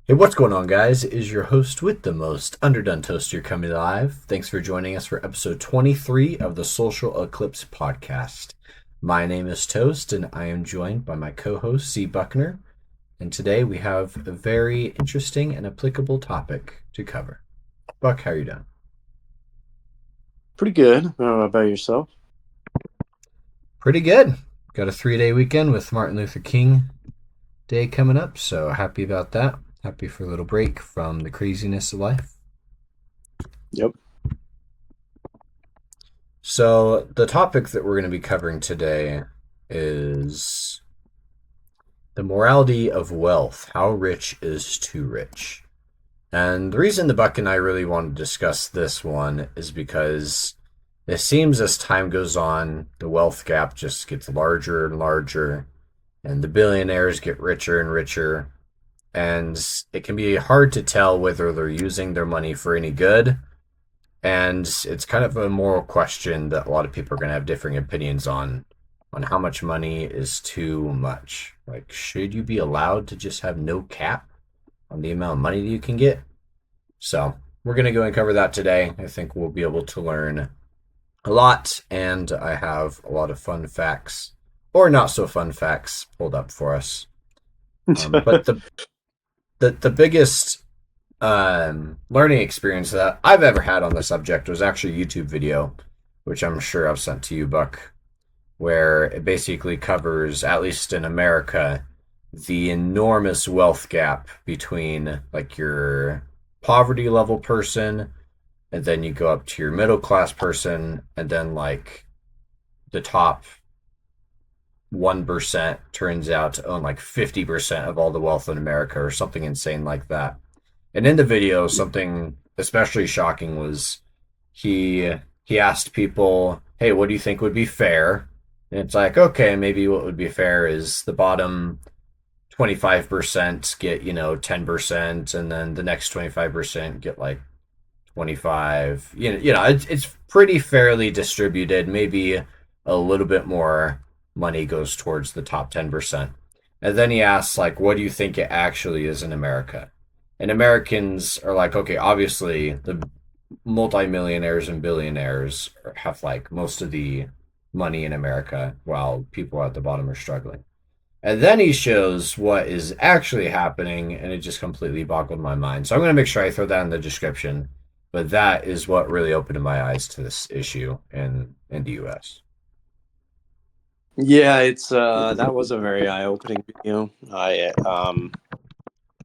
Hey, what's going on, guys? It is your host with the most, Underdone Toaster, coming live. Thanks for joining us for episode 23 of the Social Eclipse podcast. My name is Toast, and I am joined by my co-host, C. Buckner. And today we have a very interesting and applicable topic to cover. Buck, how are you doing? Pretty good. About yourself? Pretty good. Got a 3-day weekend with Martin Luther King Day coming up, so happy about that. Happy for a little break from the craziness of life. Yep. So, the topic that we're going to be covering today is the morality of wealth. How rich is too rich? And the reason the Buck and I really want to discuss this one is because it seems as time goes on, the wealth gap just gets larger and larger, and the billionaires get richer and richer. And it can be hard to tell whether they're using their money for any good. And it's kind of a moral question that a lot of people are going to have differing opinions on how much money is too much. Like, should you be allowed to just have no cap on the amount of money that you can get? So, we're going to go and cover that today. I think we'll be able to learn a lot, and I have a lot of fun facts, or not so fun facts, pulled up for us. But the biggest learning experience that I've ever had on the subject was actually a YouTube video, which I'm sure I've sent to you, Buck, where it basically covers, at least in America, the enormous wealth gap between like your poverty level person, and then you go up to your middle class person, and then like the top 1% turns out to own like 50% of all the wealth in America or something insane like that. And in the video, something especially shocking was he he asked people, "Hey, what do you think would be fair?" And it's like, okay, maybe what would be fair is the bottom 25% get, 10%, and then the next 25% get like 25. It's pretty fairly distributed. Maybe a little bit more money goes towards the top 10%. And then he asks, like, what do you think it actually is in America? And Americans are like, okay, obviously the multimillionaires and billionaires have like most of the money in America while people at the bottom are struggling. And then he shows what is actually happening, and it just completely boggled my mind. So I'm going to make sure I throw that in the description. But that is what really opened my eyes to this issue in the US. Yeah, it's that was a very eye-opening video.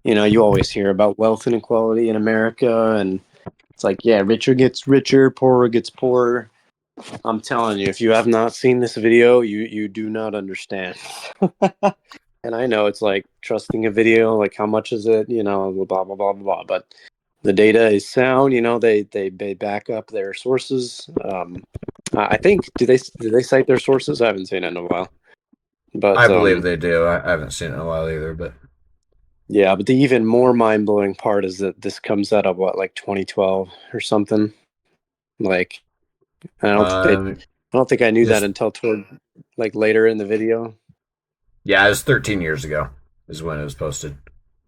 You always hear about wealth inequality in America, and it's like, yeah, richer gets richer, poorer gets poorer. I'm telling you, if you have not seen this video, you do not understand. And I know it's like trusting a video, like how much is it, blah blah blah blah. But the data is sound. They back up their sources. I think do they cite their sources? I haven't seen it in a while. I But believe they do. I haven't seen it in a while either, but yeah, but the even more mind blowing part is that this comes out of what, like 2012 or something. Like um, I don't think I knew that just until toward like later in the video. yeah, it was 13 years ago is when it was posted.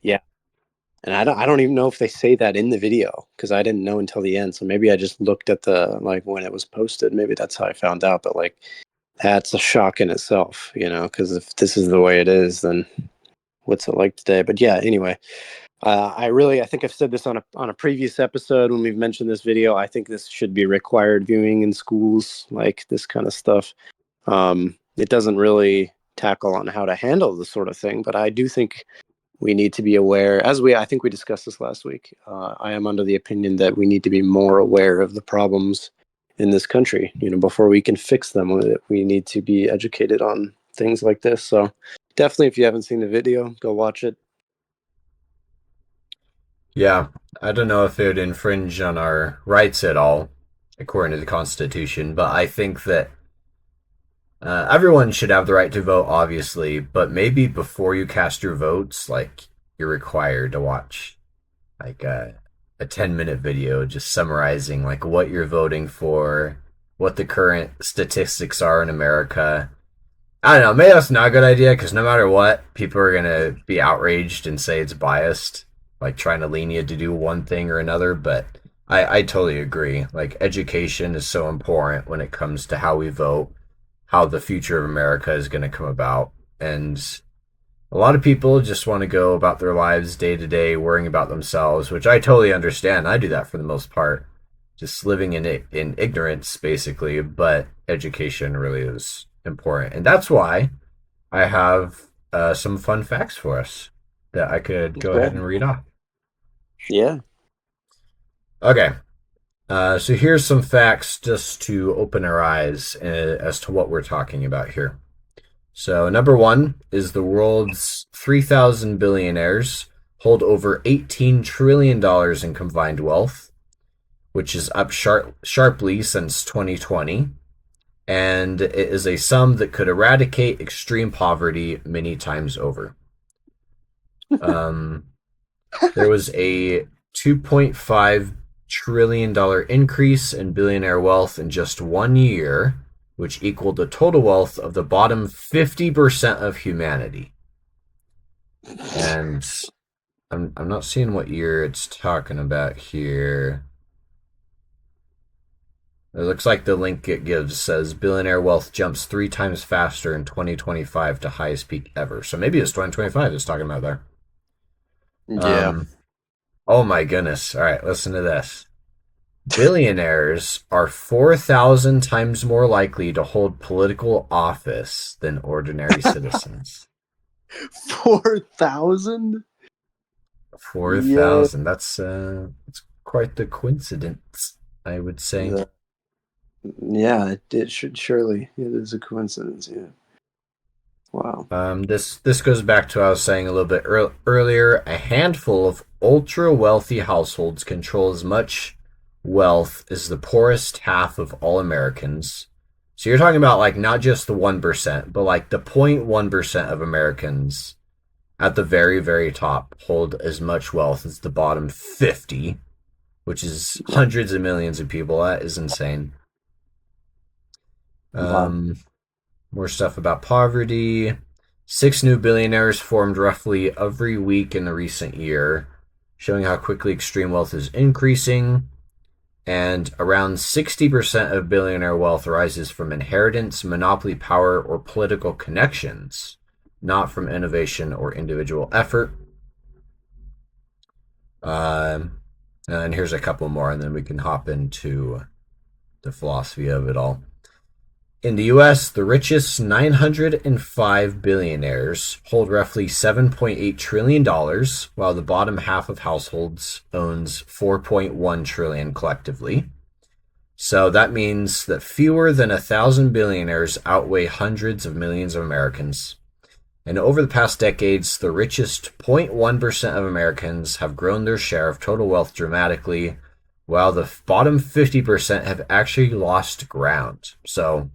Yeah, and I don't even know if they say that in the video because I didn't know until the end. So maybe I just looked at the like when it was posted. Maybe that's how I found out. But like that's a shock in itself, because if this is the way it is, then what's it like today? But yeah, anyway, I think I've said this on a previous episode when we've mentioned this video. I think this should be required viewing in schools, like this kind of stuff. It doesn't really tackle on how to handle this sort of thing, but I do think we need to be aware, I think we discussed this last week. I am under the opinion that we need to be more aware of the problems in this country. Before we can fix them, we need to be educated on things like this. So definitely, if you haven't seen the video, go watch it. Yeah, I don't know if it would infringe on our rights at all, according to the Constitution, but I think that everyone should have the right to vote, obviously, but maybe before you cast your votes, like, you're required to watch like a 10-minute video just summarizing like what you're voting for, what the current statistics are in America. I don't know, maybe that's not a good idea because no matter what, people are gonna be outraged and say it's biased. like trying to lean you to do one thing or another, but I totally agree. Like education is so important when it comes to how we vote, how the future of America is going to come about. And a lot of people just want to go about their lives day to day, worrying about themselves, which I totally understand. I do that for the most part, just living in ignorance, basically. But education really is important, and that's why I have some fun facts for us that I could go ahead Okay. and read off. Yeah. Okay, so here's some facts just to open our eyes as to what we're talking about here. So, number one is the world's 3,000 billionaires hold over $18 trillion in combined wealth, which is up sharply since 2020. And it is a sum that could eradicate extreme poverty many times over. Um, there was a $2.5 trillion increase in billionaire wealth in just 1 year, which equaled the total wealth of the bottom 50% of humanity. And I'm not seeing what year it's talking about here. It looks like the link it gives says billionaire wealth jumps 3 times faster in 2025 to highest peak ever. So maybe it's 2025 it's talking about there. Yeah. Um, oh my goodness. All right, listen to this. Billionaires are 4,000 times more likely to hold political office than ordinary citizens. 4,000? Yeah. 4,000. That's quite the coincidence, I would say. The, yeah, it should surely. It is a coincidence. Yeah. Wow. This goes back to what I was saying a little bit earlier. A handful of ultra wealthy households control as much wealth as the poorest half of all Americans. So you're talking about like not just the 1%, but like the 0.1% of Americans at the very, very top hold as much wealth as the bottom 50, which is hundreds of millions of people. That is insane. Wow. Um, More stuff about poverty. 6 new billionaires formed roughly every week in the recent year, showing how quickly extreme wealth is increasing. And around 60% of billionaire wealth arises from inheritance, monopoly power, or political connections, not from innovation or individual effort. And here's a couple more, and then we can hop into the philosophy of it all. In the US, the richest 905 billionaires hold roughly $7.8 trillion, while the bottom half of households owns $4.1 trillion collectively. So that means that fewer than 1,000 billionaires outweigh hundreds of millions of Americans. And over the past decades, the richest 0.1% of Americans have grown their share of total wealth dramatically, while the bottom 50% have actually lost ground. So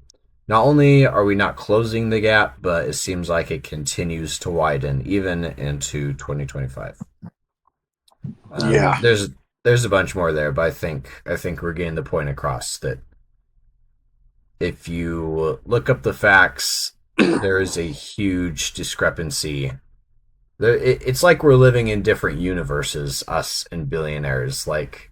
not only are we not closing the gap, but it seems like it continues to widen even into 2025. Yeah. There's a bunch more there, but I think we're getting the point across that if you look up the facts, there is a huge discrepancy. It's like we're living in different universes, us and billionaires. Like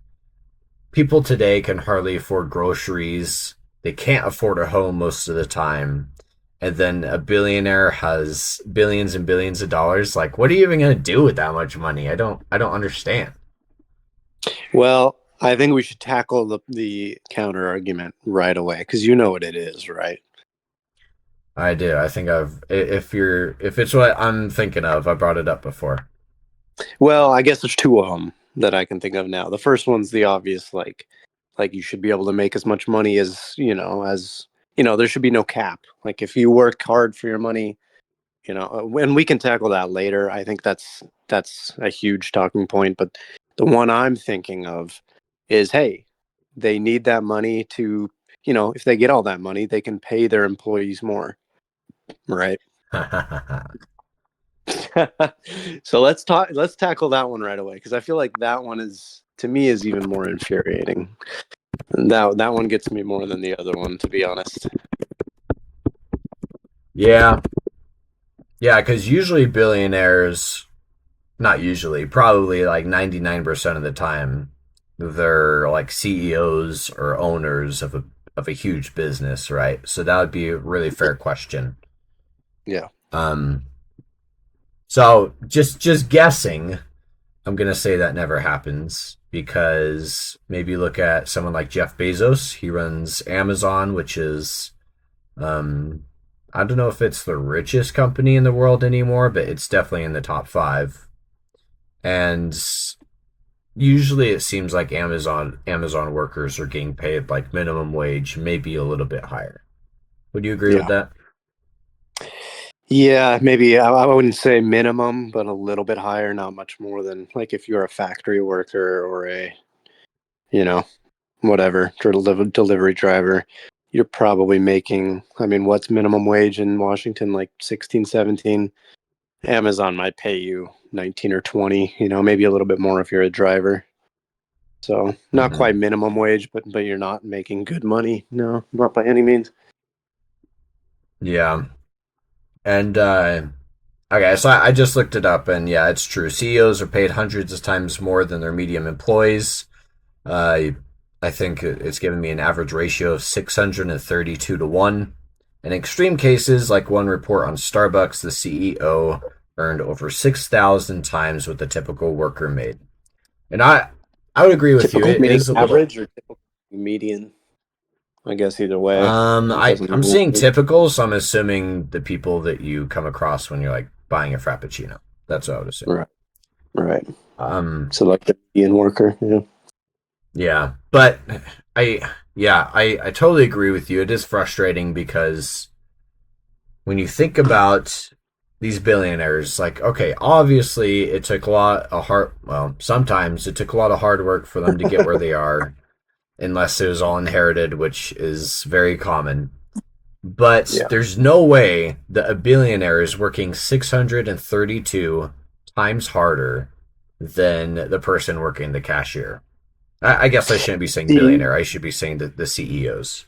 people today can hardly afford groceries. They can't afford a home most of the time. And then a billionaire has billions and billions of dollars. Like, what are you even gonna do with that much money? I don't understand. Well, I think we should tackle the counter argument right away because you know what it is, right? I do. I think if it's what I'm thinking of, I brought it up before. Well, I guess there's two of them that I can think of now. The first one's the obvious, like you should be able to make as much money as there should be no cap. Like if you work hard for your money, and we can tackle that later. I think that's a huge talking point. But the one I'm thinking of is, hey, they need that money to, if they get all that money, they can pay their employees more, right? So let's tackle that one right away because I feel like that one is to me is even more infuriating. And that one gets me more than the other one, to be honest. Yeah, yeah, because usually billionaires not usually, probably like 99% of the time, they're like CEOs or owners of a huge business, right? So that would be a really fair question. Yeah. Um, so just guessing, I'm gonna say that never happens because maybe look at someone like Jeff Bezos. He runs Amazon, which is um, I don't know if it's the richest company in the world anymore, but it's definitely in the top five. And usually it seems like Amazon workers are getting paid like minimum wage, maybe a little bit higher. Would you agree with Yeah. that? Yeah, maybe I wouldn't say minimum, but a little bit higher, not much more than like if you're a factory worker or a, you know, whatever, delivery driver, you're probably making, I mean, what's minimum wage in Washington? Like 16, 17. Amazon might pay you 19 or 20, maybe a little bit more if you're a driver. So not Mm-hmm. quite minimum wage, but you're not making good money. No, not by any means. Yeah. And okay, so I just looked it up, and yeah, it's true. CEOs are paid hundreds of times more than their medium employees. Uh, I think it's given me an average ratio of 632 to 1. In extreme cases, like one report on Starbucks, the CEO earned over 6,000 times what the typical worker made. And I would agree with you. Typical It meaning is a little. average or typical median? I guess either way, it doesn't I'm even seeing work. typical, so I'm assuming the people that you come across when you're like buying a frappuccino. That's what I would assume. Right, right. Um, So like the median worker, yeah. yeah, but I, I totally agree with you. It is frustrating because when you think about these billionaires, like, okay, obviously it took a lot of hard, well, sometimes it took a lot of hard work for them to get where they are, unless it was all inherited, which is very common. But Yeah. there's no way that a billionaire is working 632 times harder than the person working the cashier. I guess I shouldn't be saying See, billionaire. I should be saying the CEOs.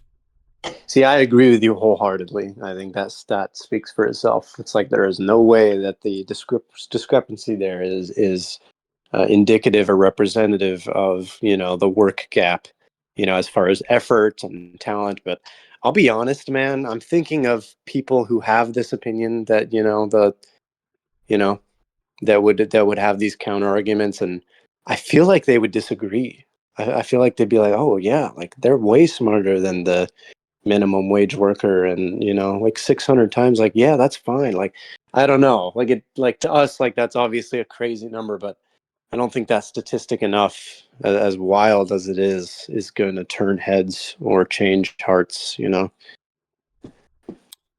see, I agree with you wholeheartedly. I think that stat speaks for itself. It's like there is no way that the discrepancy there is indicative or representative of the work gap, as far as effort and talent. But I'll be honest, man, I'm thinking of people who have this opinion that you know that would have these counter arguments, and I feel like they would disagree. I feel like they'd be like, oh yeah, like they're way smarter than the minimum wage worker, and like 600 times, like yeah, that's fine. Like I don't know, like it, like to us, like that's obviously a crazy number, but I don't think that statistic enough, as wild as it is going to turn heads or change hearts.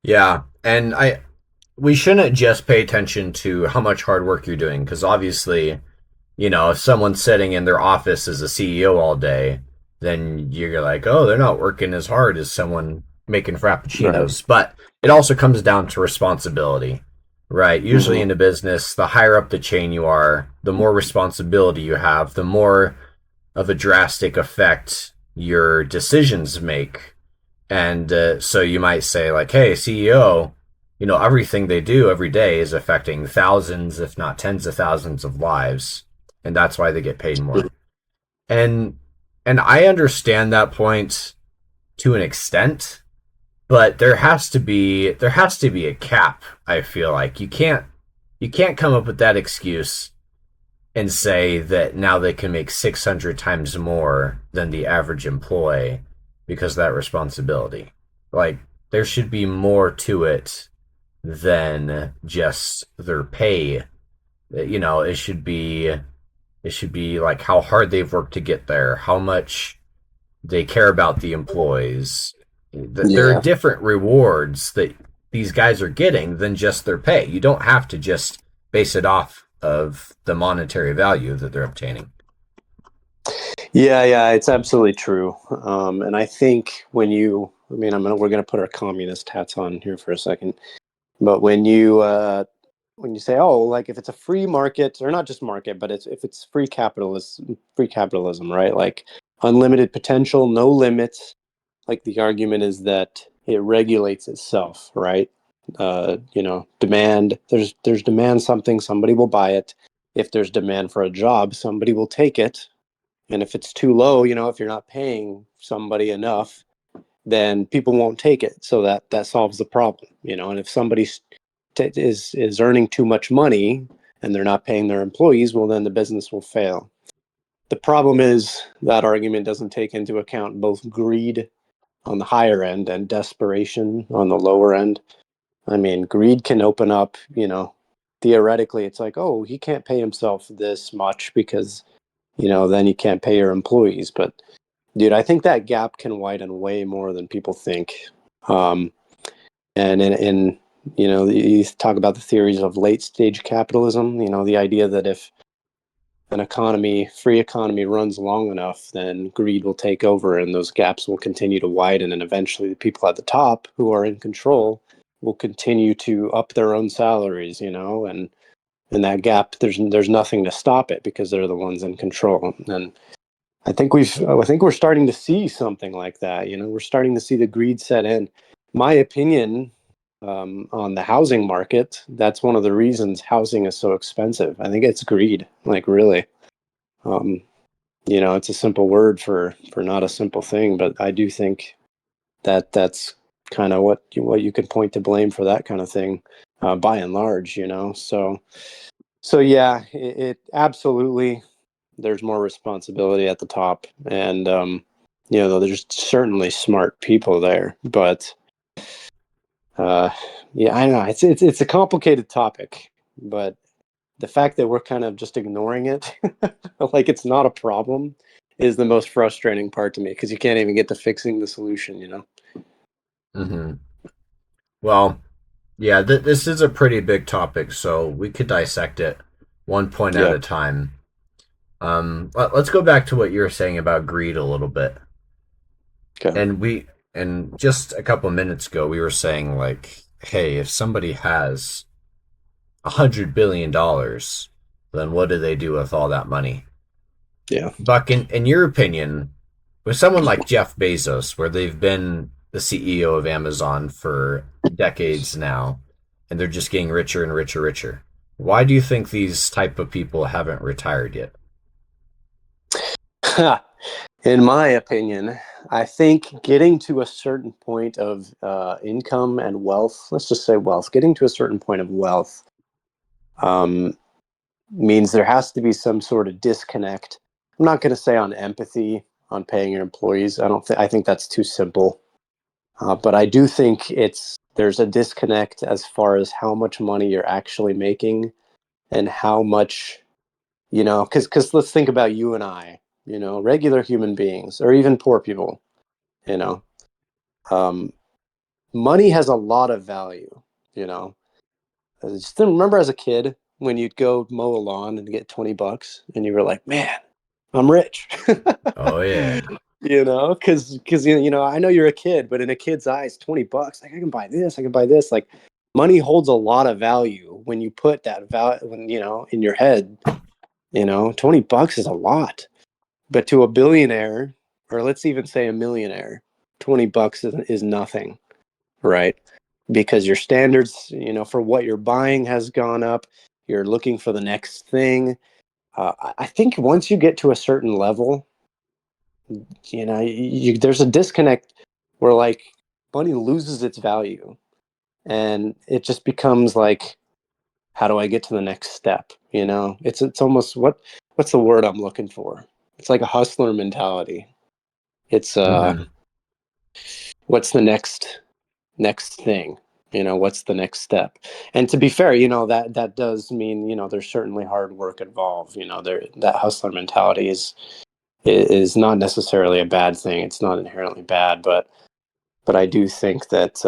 Yeah, and I we shouldn't just pay attention to how much hard work you're doing because obviously, if someone's sitting in their office as a CEO all day, then you're like, oh, they're not working as hard as someone making Right. frappuccinos. But it also comes down to responsibility, right? Usually Hmm. in a business, the higher up the chain you are, the more responsibility you have, the more of a drastic effect your decisions make. And so you might say, like, hey, CEO, everything they do every day is affecting thousands, if not tens of thousands of lives. And that's why they get paid more. And I understand that point to an extent, but there has to be a cap, I feel like. You can't come up with that excuse and say that now they can make 600 times more than the average employee because of that responsibility. Like, there should be more to it than just their pay. It should be like how hard they've worked to get there, how much they care about the employees. There are Yeah. different rewards that these guys are getting than just their pay. You don't have to just base it off of the monetary value that they're obtaining. Yeah, yeah, it's absolutely true. And I think I mean, we're gonna put our communist hats on here for a second, but when you say, oh, like if it's a free market, or not just market, but if it's free capitalism, right? Like unlimited potential, no limits. Like the argument is that it regulates itself, right? Demand. There's demand something, somebody will buy it. if there's demand for a job, somebody will take it. And if it's too low, if you're not paying somebody enough, then people won't take it. So that solves the problem. And if somebody is earning too much money and they're not paying their employees, well, then the business will fail. The problem is that argument doesn't take into account both greed on the higher end and desperation on the lower end. I mean, greed can open up, theoretically, it's like, oh, he can't pay himself this much because, then you can't pay your employees. But, dude, I think that gap can widen way more than people think. And you talk about the theories of late stage capitalism, the idea that if an free economy runs long enough, then greed will take over and those gaps will continue to widen. And eventually the people at the top who are in control will continue to up their own salaries, and that gap, there's nothing to stop it because they're the ones in control. And I think we're starting to see something like that. We're starting to see the greed set in. My opinion, on the housing market, that's one of the reasons housing is so expensive. I think it's greed, like really. Um, it's a simple word for not a simple thing, but I do think that that's kind of what you could point to blame for that kind of thing, by and large. So yeah, it absolutely, there's more responsibility at the top, and there's certainly smart people there, but yeah, I know it's a complicated topic, but the fact that we're kind of just ignoring it, like it's not a problem, is the most frustrating part to me because you can't even get to fixing the solution. Hmm. Well, yeah, this is a pretty big topic, so we could dissect it one point at Yeah. a time. Let's go back to what you were saying about greed a little bit. Okay. And just a couple minutes ago, we were saying like, hey, if somebody has $100 billion, then what do they do with all that money? Yeah. Buck, in your opinion, with someone like Jeff Bezos, where they've been the CEO of Amazon for decades now, and they're just getting richer and richer, richer, why do you think these type of people haven't retired yet? In my opinion, I think getting to a certain point of income and wealth, let's just say wealth, getting to a certain point of wealth, um, means there has to be some sort of disconnect. I'm not going to say on empathy, on paying your employees. I think that's too simple. But I do think there's a disconnect as far as how much money you're actually making and how much, because let's think about you and I, regular human beings or even poor people, you know, um, money has a lot of value, you know. I just remember as a kid when you'd go mow a lawn and get $20 and you were like, man, I'm rich. Oh yeah. Because I know you're a kid, but in a kid's eyes, $20, like I can buy this, I can buy this. Like money holds a lot of value when you put that value when in your head, $20 is a lot. But to a billionaire, or let's even say a millionaire, $20 is nothing, right? Because your standards, for what you're buying has gone up. You're looking for the next thing. I think once you get to a certain level, there's a disconnect where like money loses its value and it just becomes like, how do I get to the next step? It's almost what's the word I'm looking for? It's like a hustler mentality. It's Mm-hmm. what's the next thing? What's the next step? And to be fair, that does mean, there's certainly hard work involved. That hustler mentality is not necessarily a bad thing. It's not inherently bad, but I do think that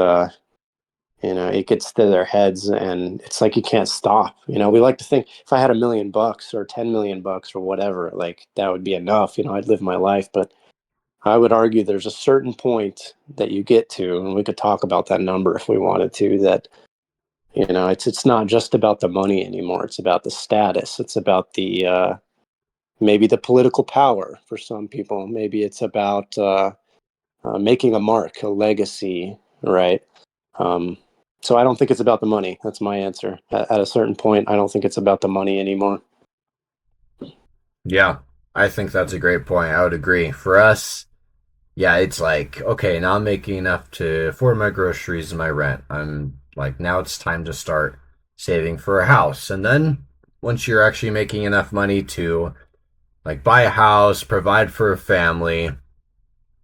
it gets to their heads, and it's like you can't stop. We like to think if I had $1 million or 10 million bucks or whatever, like that would be enough. I'd live my life, but I would argue there's a certain point that you get to, and we could talk about that number if we wanted to. That it's not just about the money anymore. It's about the status. It's about the maybe the political power for some people. Maybe it's about making a mark, a legacy, right? Um, so I don't think it's about the money. That's my answer. At a certain point, I don't think it's about the money anymore. Yeah, I think that's a great point. I would agree. For us, yeah, it's like, okay, now I'm making enough to afford my groceries and my rent. I'm like, now it's time to start saving for a house. And then once you're actually making enough money to like buy a house, provide for a family,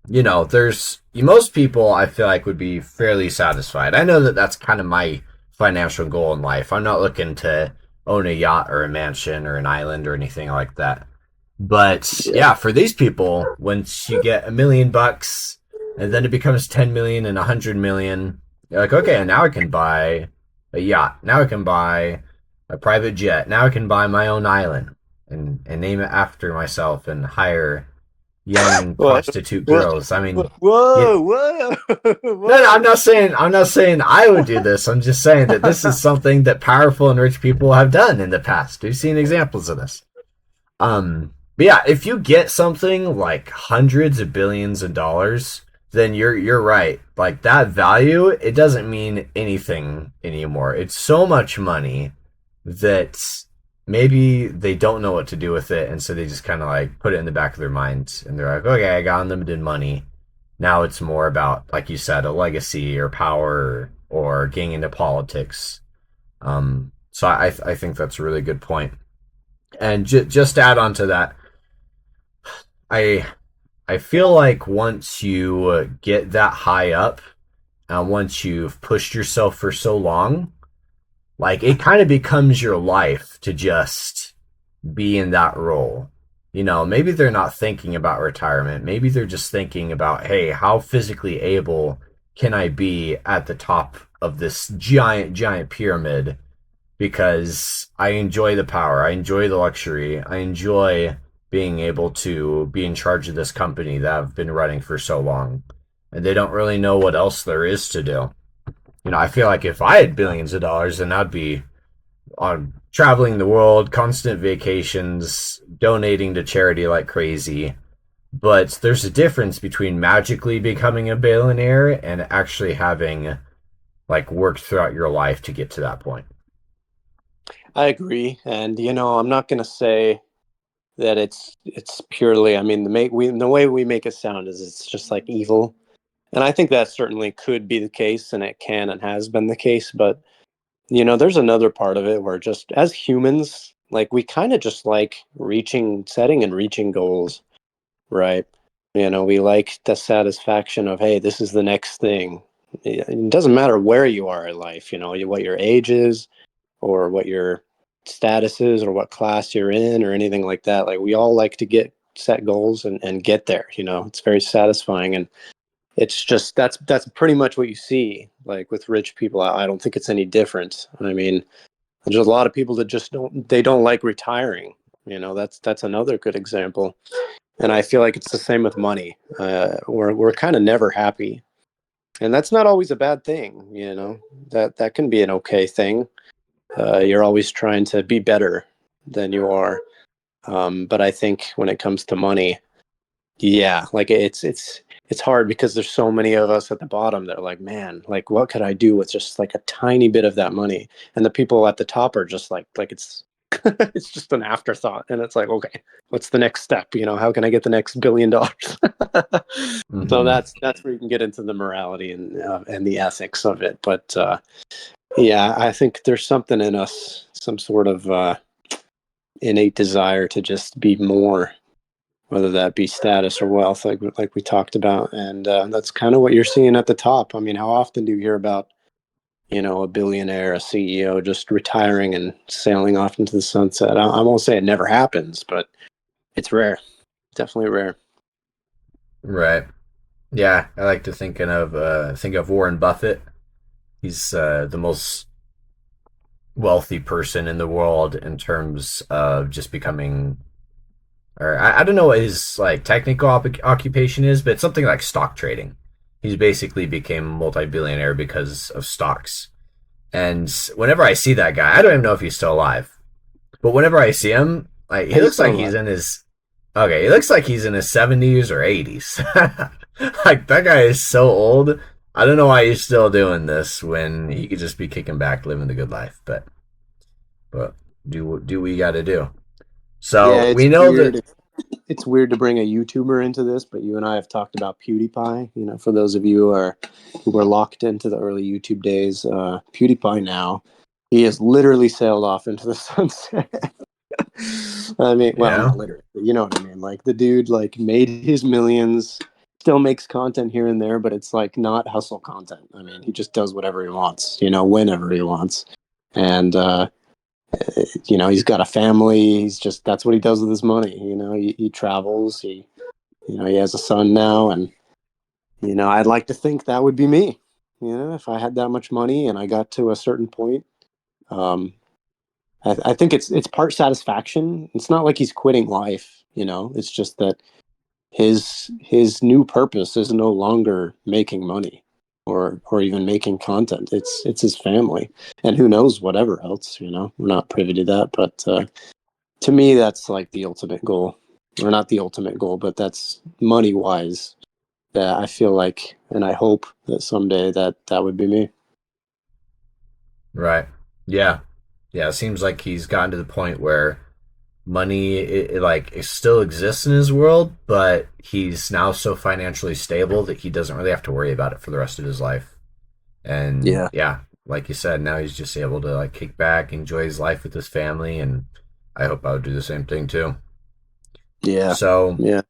there's most people I feel like would be fairly satisfied. I know that that's kind of my financial goal in life. I'm not looking to own a yacht or a mansion or an island or anything like that. But Yeah. yeah, for these people, once you get $1 million and then it becomes 10 million and 100 million, you're like, okay, now I can buy a yacht. Now I can buy a private jet. Now I can buy my own island and name it after myself and hire young What? prostitute What? girls. I mean, you, Whoa, whoa, no, I'm whoa. not saying I would do this. I'm just saying that this is something that powerful and rich people have done in the past. We've seen examples of this. But yeah, if you get something like hundreds of billions of dollars, then you're right. Like that value, it doesn't mean anything anymore. It's so much money that maybe they don't know what to do with it, and so they just kind of like put it in the back of their minds, and they're like, okay, I got unlimited money. Now it's more about, like you said, a legacy or power or getting into politics. So I think that's a really good point. And just to add on to that, I I feel like once you get that high up, once you've pushed yourself for so long, like it kind of becomes your life to just be in that role. Maybe they're not thinking about retirement. Maybe they're just thinking about, hey, how physically able can I be at the top of this giant, giant pyramid because I enjoy the power, I enjoy the luxury, I enjoy being able to be in charge of this company that I've been running for so long. And they don't really know what else there is to do. I feel like if I had billions of dollars, then I'd be on traveling the world, constant vacations, donating to charity like crazy. But there's a difference between magically becoming a billionaire and actually having like worked throughout your life to get to that point. I agree, and I'm not gonna say that it's purely. I mean, the way we make it sound is it's just like evil, and I think that certainly could be the case, and it can and has been the case. But there's another part of it where just as humans, like we kind of just like setting and reaching goals, right? We like the satisfaction of, hey, this is the next thing. It doesn't matter where you are in life, what your age is or what your status is or what class you're in or anything like that. Like we all like to set goals and get there. It's very satisfying, and it's just that's pretty much what you see like with rich people. I don't think it's any different. I mean, there's a lot of people that just don't like retiring. That's another good example. And I feel like it's the same with money. We're kind of never happy, and that's not always a bad thing. That can be an okay thing. You're always trying to be better than you are. But I think when it comes to money, yeah, like it's hard because there's so many of us at the bottom that are like, man, like what could I do with just like a tiny bit of that money? And the people at the top are just like it's it's just an afterthought, and it's like, okay, what's the next step? How can I get the next $1 billion? So Mm-hmm. that's where you can get into the morality and the ethics of it. But yeah, I think there's something in us, some sort of innate desire to just be more, whether that be status or wealth, like we talked about, and that's kind of what you're seeing at the top. I mean, how often do you hear about a billionaire, a CEO, just retiring and sailing off into the sunset? I won't say it never happens, but it's rare, definitely rare. Right. Yeah, I like to think of Warren Buffett. He's the most wealthy person in the world in terms of just becoming, or I don't know what his like technical occupation is, but it's something like stock trading. He's basically became a multi-billionaire because of stocks. And whenever I see that guy, I don't even know if he's still alive. But whenever I see him, like he He's looks like still he's alive. in his okay, he looks like he's in his 70s or 80s. Like that guy is so old. I don't know why he's still doing this when he could just be kicking back, living the good life. But do what you got to do. Yeah, So it's we know that, weird. It's weird to bring a YouTuber into this, but you and I have talked about PewDiePie. You know, for those of you who are locked into the early YouTube days, PewDiePie now, he has literally sailed off into the sunset. I mean, well, yeah, not literally, but you know what I mean. Like the dude, like made his millions, still makes content here and there, but it's like not hustle content. I mean, he just does whatever he wants, you know, whenever he wants, and you know, he's got a family. He's just that's what he does with his money. You know, he travels. You know, he has a son now, and you know, I'd like to think that would be me. You know, if I had that much money and I got to a certain point, um, I think it's part satisfaction. It's not like he's quitting life. You know, it's just that his new purpose is no longer making money or even making content. It's his family, and who knows whatever else. You know, we're not privy to that, but to me, that's like the ultimate goal, or not the ultimate goal, but that's money wise. That I feel like, and I hope that someday that would be me. right. Yeah. Yeah, it seems like he's gotten to the point where money like it still exists in his world, but he's now so financially stable that he doesn't really have to worry about it for the rest of his life. And Yeah, yeah, like you said, now he's just able to like kick back, enjoy his life with his family, and I hope I would do the same thing too. yeah, So yeah.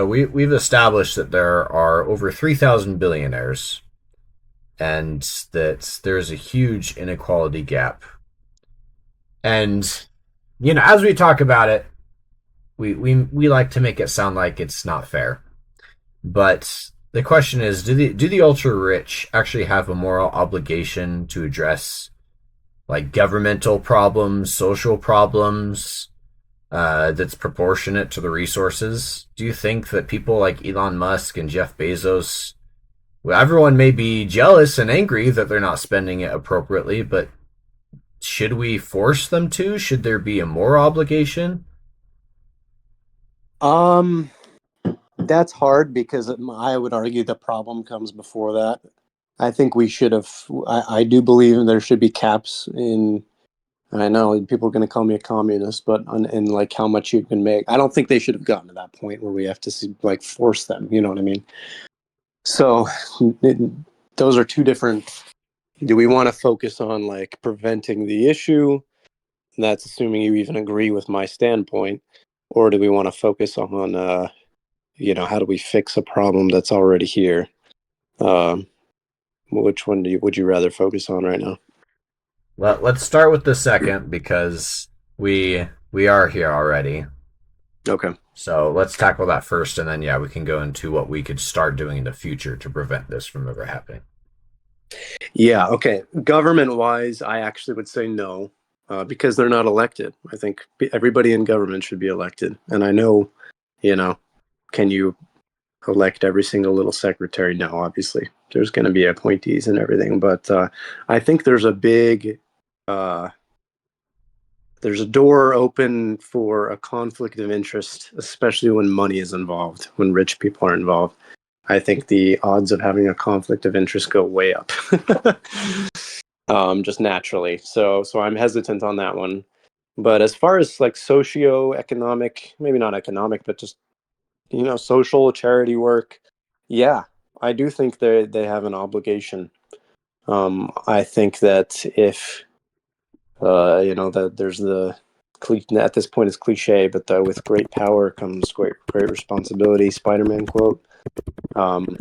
we've established that there are over 3,000 billionaires and that there's a huge inequality gap. And as we talk about it, we like to make it sound like it's not fair. But the question is, do the ultra rich actually have a moral obligation to address like governmental problems, social problems, that's proportionate to the resources? Do you think that people like Elon Musk and Jeff Bezos, well, everyone may be jealous and angry that they're not spending it appropriately, but should we force them to? Should there be a moral obligation? Um, that's hard because I would argue the problem comes before that. I think we should have. I do believe there should be caps in. I know people are going to call me a communist, but in like how much you can make. I don't think they should have gotten to that point where we have to like force them. You know what I mean? So it, those are two different. Do we want to focus on like preventing the issue? And that's assuming you even agree with my standpoint, or do we want to focus on you know, how do we fix a problem that's already here? Um, which one would you rather focus on right now? Let's start with the second because we are here already. Okay. So let's tackle that first, and then yeah, we can go into what we could start doing in the future to prevent this from ever happening. Yeah. Okay. Government wise, I actually would say no, because they're not elected. I think everybody in government should be elected. And I know, you know, can you elect every single little secretary? No, obviously. There's going to be appointees and everything. But I think uh, there's a door open for a conflict of interest, especially when money is involved, when rich people are involved. I think the odds of having a conflict of interest go way up, just naturally. So I'm hesitant on that one. But as far as like socio-economic, maybe not economic, but just social charity work, yeah, I do think they have an obligation. I think that if that there's at this point it's cliche, but with great power comes great responsibility. Spider-Man quote. Um,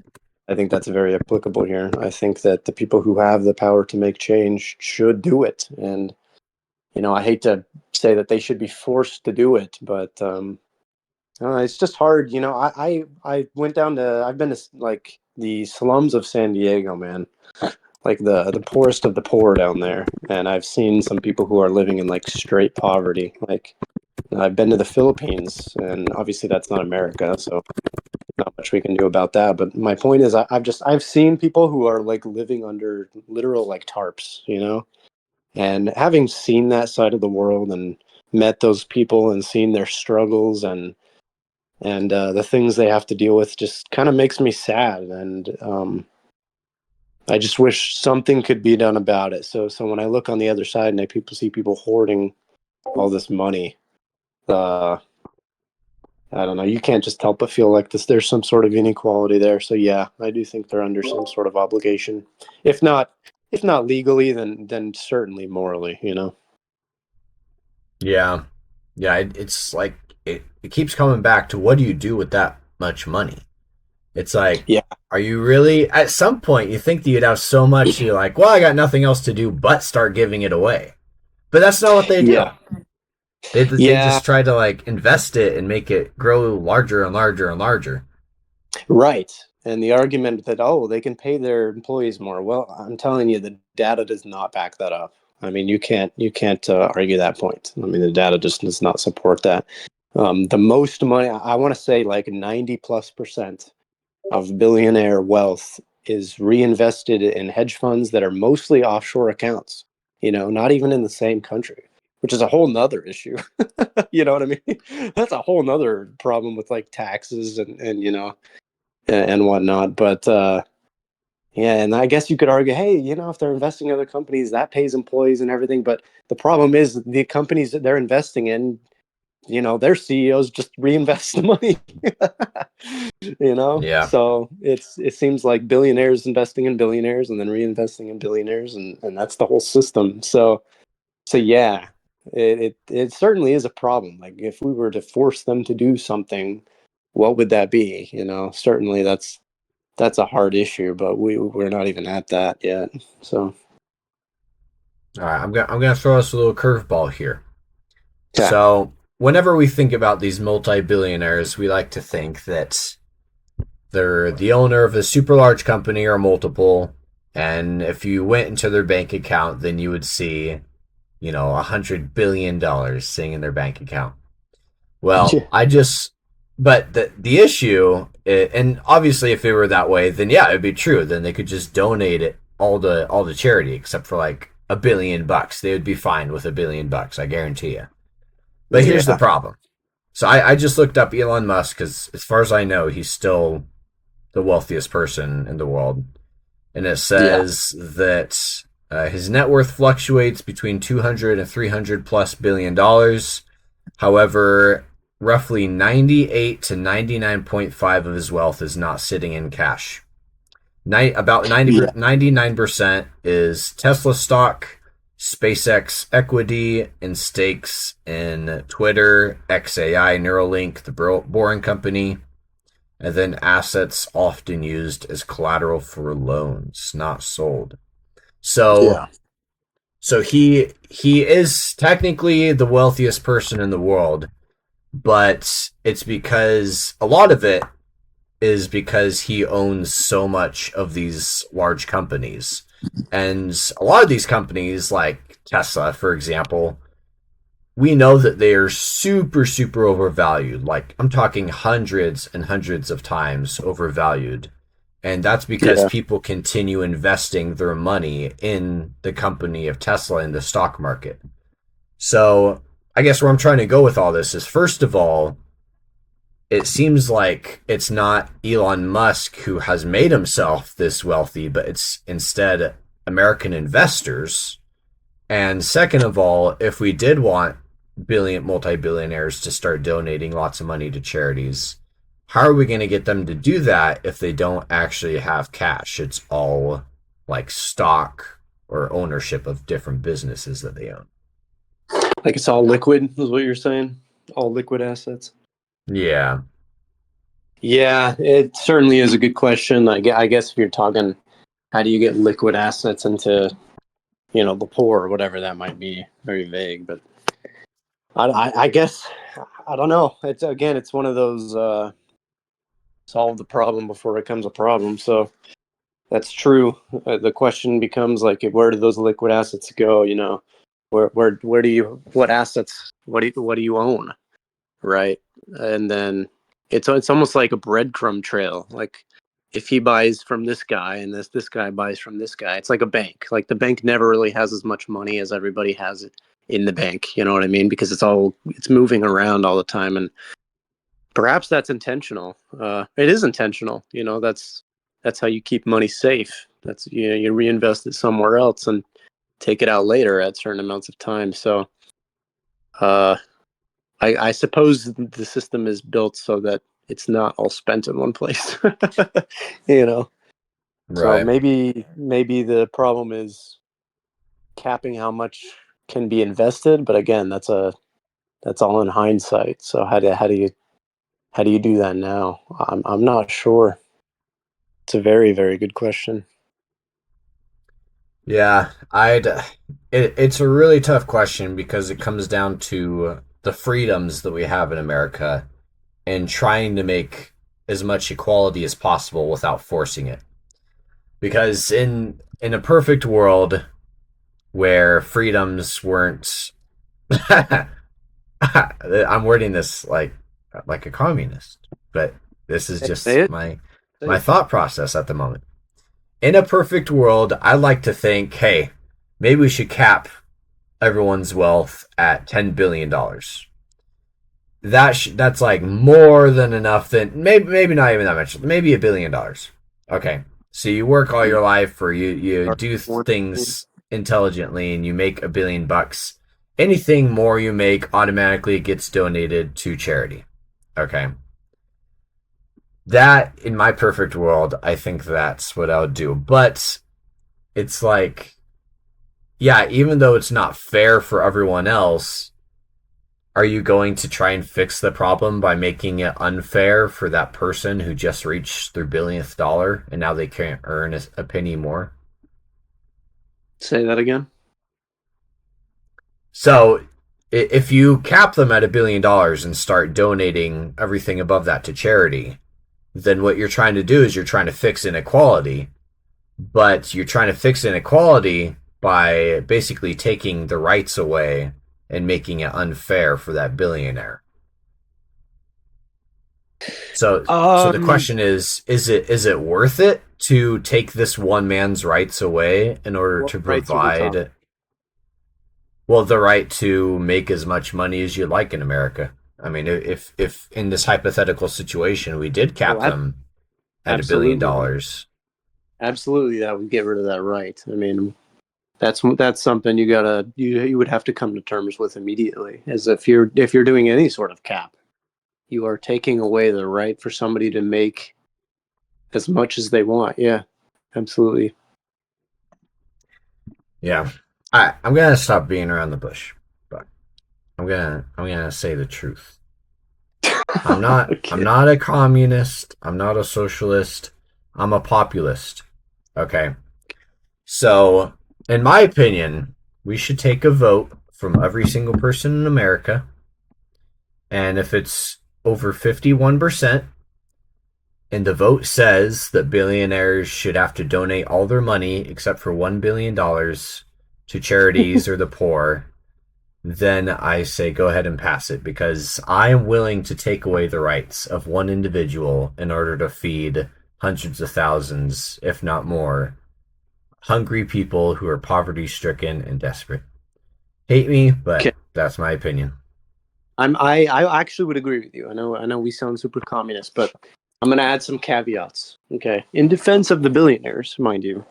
I think that's very applicable here. I think that the people who have the power to make change should do it, and I hate to say that they should be forced to do it, but it's just hard. I went down to I've been to like the slums of San Diego, man, like the poorest of the poor down there, and I've seen some people who are living in like straight poverty. Like I've been to the Philippines, and obviously that's not America, so not much we can do about that. But my point is, I've seen people who are like living under literal like tarps, and having seen that side of the world and met those people and seen their struggles and the things they have to deal with just kind of makes me sad. And I just wish something could be done about it. So when I look on the other side and I people see people hoarding all this money, uh, I don't know. You can't just help but feel like this. There's some sort of inequality there. So yeah, I do think they're under some sort of obligation, if not if not legally, then certainly morally. You know. Yeah. Yeah, it's like it keeps coming back to what do you do with that much money? It's like, Yeah. are you really at some point you think that you'd have so much you're like, well, I got nothing else to do but start giving it away. But that's not what they do. Yeah. They Yeah. just try to like invest it and make it grow larger and larger and larger. Right. And the argument that, oh, they can pay their employees more. Well, I'm telling you, the data does not back that up. I mean, you can't argue that point. I mean, the data just does not support that. The most money, I want to say like 90+% of billionaire wealth is reinvested in hedge funds that are mostly offshore accounts, not even in the same country, which is a whole nother issue. You know what I mean? That's a whole nother problem with like taxes and whatnot. But yeah, and I guess you could argue, hey, if they're investing in other companies, that pays employees and everything. But the problem is the companies that they're investing in, their CEOs just reinvest the money. Yeah. So it seems like billionaires investing in billionaires and then reinvesting in billionaires, and that's the whole system. So yeah, it certainly is a problem. Like if we were to force them to do something, what would that be? Certainly that's a hard issue, but we're not even at that yet. So All right, I'm gonna throw us a little curveball here. yeah, So whenever we think about these multi-billionaires, we like to think that they're the owner of a super large company or multiple, and if you went into their bank account, then you would see, $100 billion sitting in their bank account. Well, yeah, but the issue, and obviously, if it were that way, then yeah, it'd be true. Then they could just donate it all to charity, except for like $1 billion. They would be fine with $1 billion, I guarantee you. But here's the yeah, problem. So I just looked up Elon Musk because, as far as I know, he's still the wealthiest person in the world, and it yeah, says that his net worth fluctuates between 200 and 300 plus $billion. However, roughly 98 to 99.5 of his wealth is not sitting in cash. About yeah, 99% is Tesla stock, SpaceX equity, and stakes in Twitter, XAI, Neuralink, the Boring Company, and then assets often used as collateral for loans, not sold. So yeah, he is technically the wealthiest person in the world, but it's because a lot of it is because he owns so much of these large companies. And a lot of these companies, like Tesla, for example, we know that they are super, super overvalued. Like, I'm talking hundreds and hundreds of times overvalued. And that's because yeah. people continue investing their money in the company of Tesla in the stock market. So, I guess where I'm trying to go with all this is, first of all, it seems like it's not Elon Musk who has made himself this wealthy, but it's instead American investors. And second of all, if we did want multi-billionaires to start donating lots of money to charities, how are we going to get them to do that if they don't actually have cash? It's all like stock or ownership of different businesses that they own. Like it's all liquid, is what you're saying? All liquid assets. Yeah. Yeah, it certainly is a good question. I guess if you're talking, how do you get liquid assets into, the poor or whatever that might be, very vague. But I guess I don't know. It's one of those solve the problem before it becomes a problem. So that's true. The question becomes like, where do those liquid assets go? Where do you what assets what do you own, right? And then it's almost like a breadcrumb trail. Like if he buys from this guy and this guy buys from this guy, it's like a bank. Like the bank never really has as much money as everybody has it in the bank. You know what I mean? Because it's moving around all the time, and perhaps that's intentional. It is intentional. That's how you keep money safe. That's you reinvest it somewhere else and take it out later at certain amounts of time. So uh, I suppose the system is built so that it's not all spent in one place. you know. So Right. maybe the problem is capping how much can be invested, but again, that's all in hindsight. So how do you do that now? I'm not sure. It's a very, very good question. Yeah, it's a really tough question because it comes down to the freedoms that we have in America and trying to make as much equality as possible without forcing it. Because in a perfect world where freedoms weren't I'm wording this like a communist, but this is Say just it. Say my it. thought process at the moment. In a perfect world, I like to think, hey, maybe we should cap everyone's wealth at $10 billion. That's like more than enough. Than maybe not even that much. Maybe $1 billion. Okay, so you work all your life, or you do things intelligently, and you make $1 billion. Anything more you make automatically gets donated to charity. Okay, that in my perfect world, I think that's what I would do. But it's like, yeah, even though it's not fair for everyone else, are you going to try and fix the problem by making it unfair for that person who just reached their billionth dollar and now they can't earn a penny more? Say that again. So if you cap them at $1 billion and start donating everything above that to charity, then what you're trying to do is you're trying to fix inequality, but you're trying to fix inequality by basically taking the rights away and making it unfair for that billionaire. So the Um, question is it worth it to take this one man's rights away in order what to rights are we talking? provide, well, the right to make as much money as you like in America? I mean, if in this hypothetical situation we did Oh, cap them at a billion absolutely, dollars, absolutely. That would get rid of that right. I mean, that's something you would have to come to terms with immediately. As if you're doing any sort of cap, you are taking away the right for somebody to make as much as they want. Yeah, absolutely. yeah. I'm gonna stop being around the bush, but I'm gonna say the truth. I'm Okay. not a communist. I'm not a socialist. I'm a populist. Okay. So, in my opinion, we should take a vote from every single person in America. And if it's over 51%, and the vote says that billionaires should have to donate all their money except for $1 billion to charities or the poor, then I say go ahead and pass it because I am willing to take away the rights of one individual in order to feed hundreds of thousands, if not more, hungry people who are poverty stricken and desperate. Hate me, but Okay. that's my opinion. I actually would agree with you. I know we sound super communist, but I'm gonna add some caveats. Okay. In defense of the billionaires, mind you,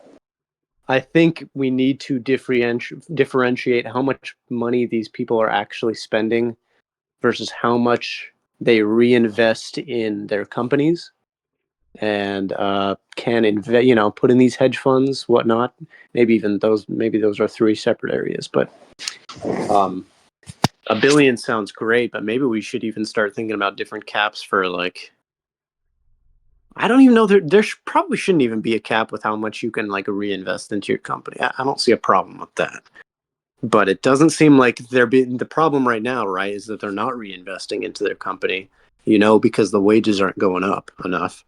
I think we need to differentiate how much money these people are actually spending versus how much they reinvest in their companies and can invest, put in these hedge funds, whatnot. Maybe those are three separate areas, but um, a billion sounds great, but maybe we should even start thinking about different caps for like. I don't even know probably shouldn't even be a cap with how much you can like reinvest into your company. I don't see a problem with that. But it doesn't seem like the problem right now, right, is that they're not reinvesting into their company, because the wages aren't going up enough.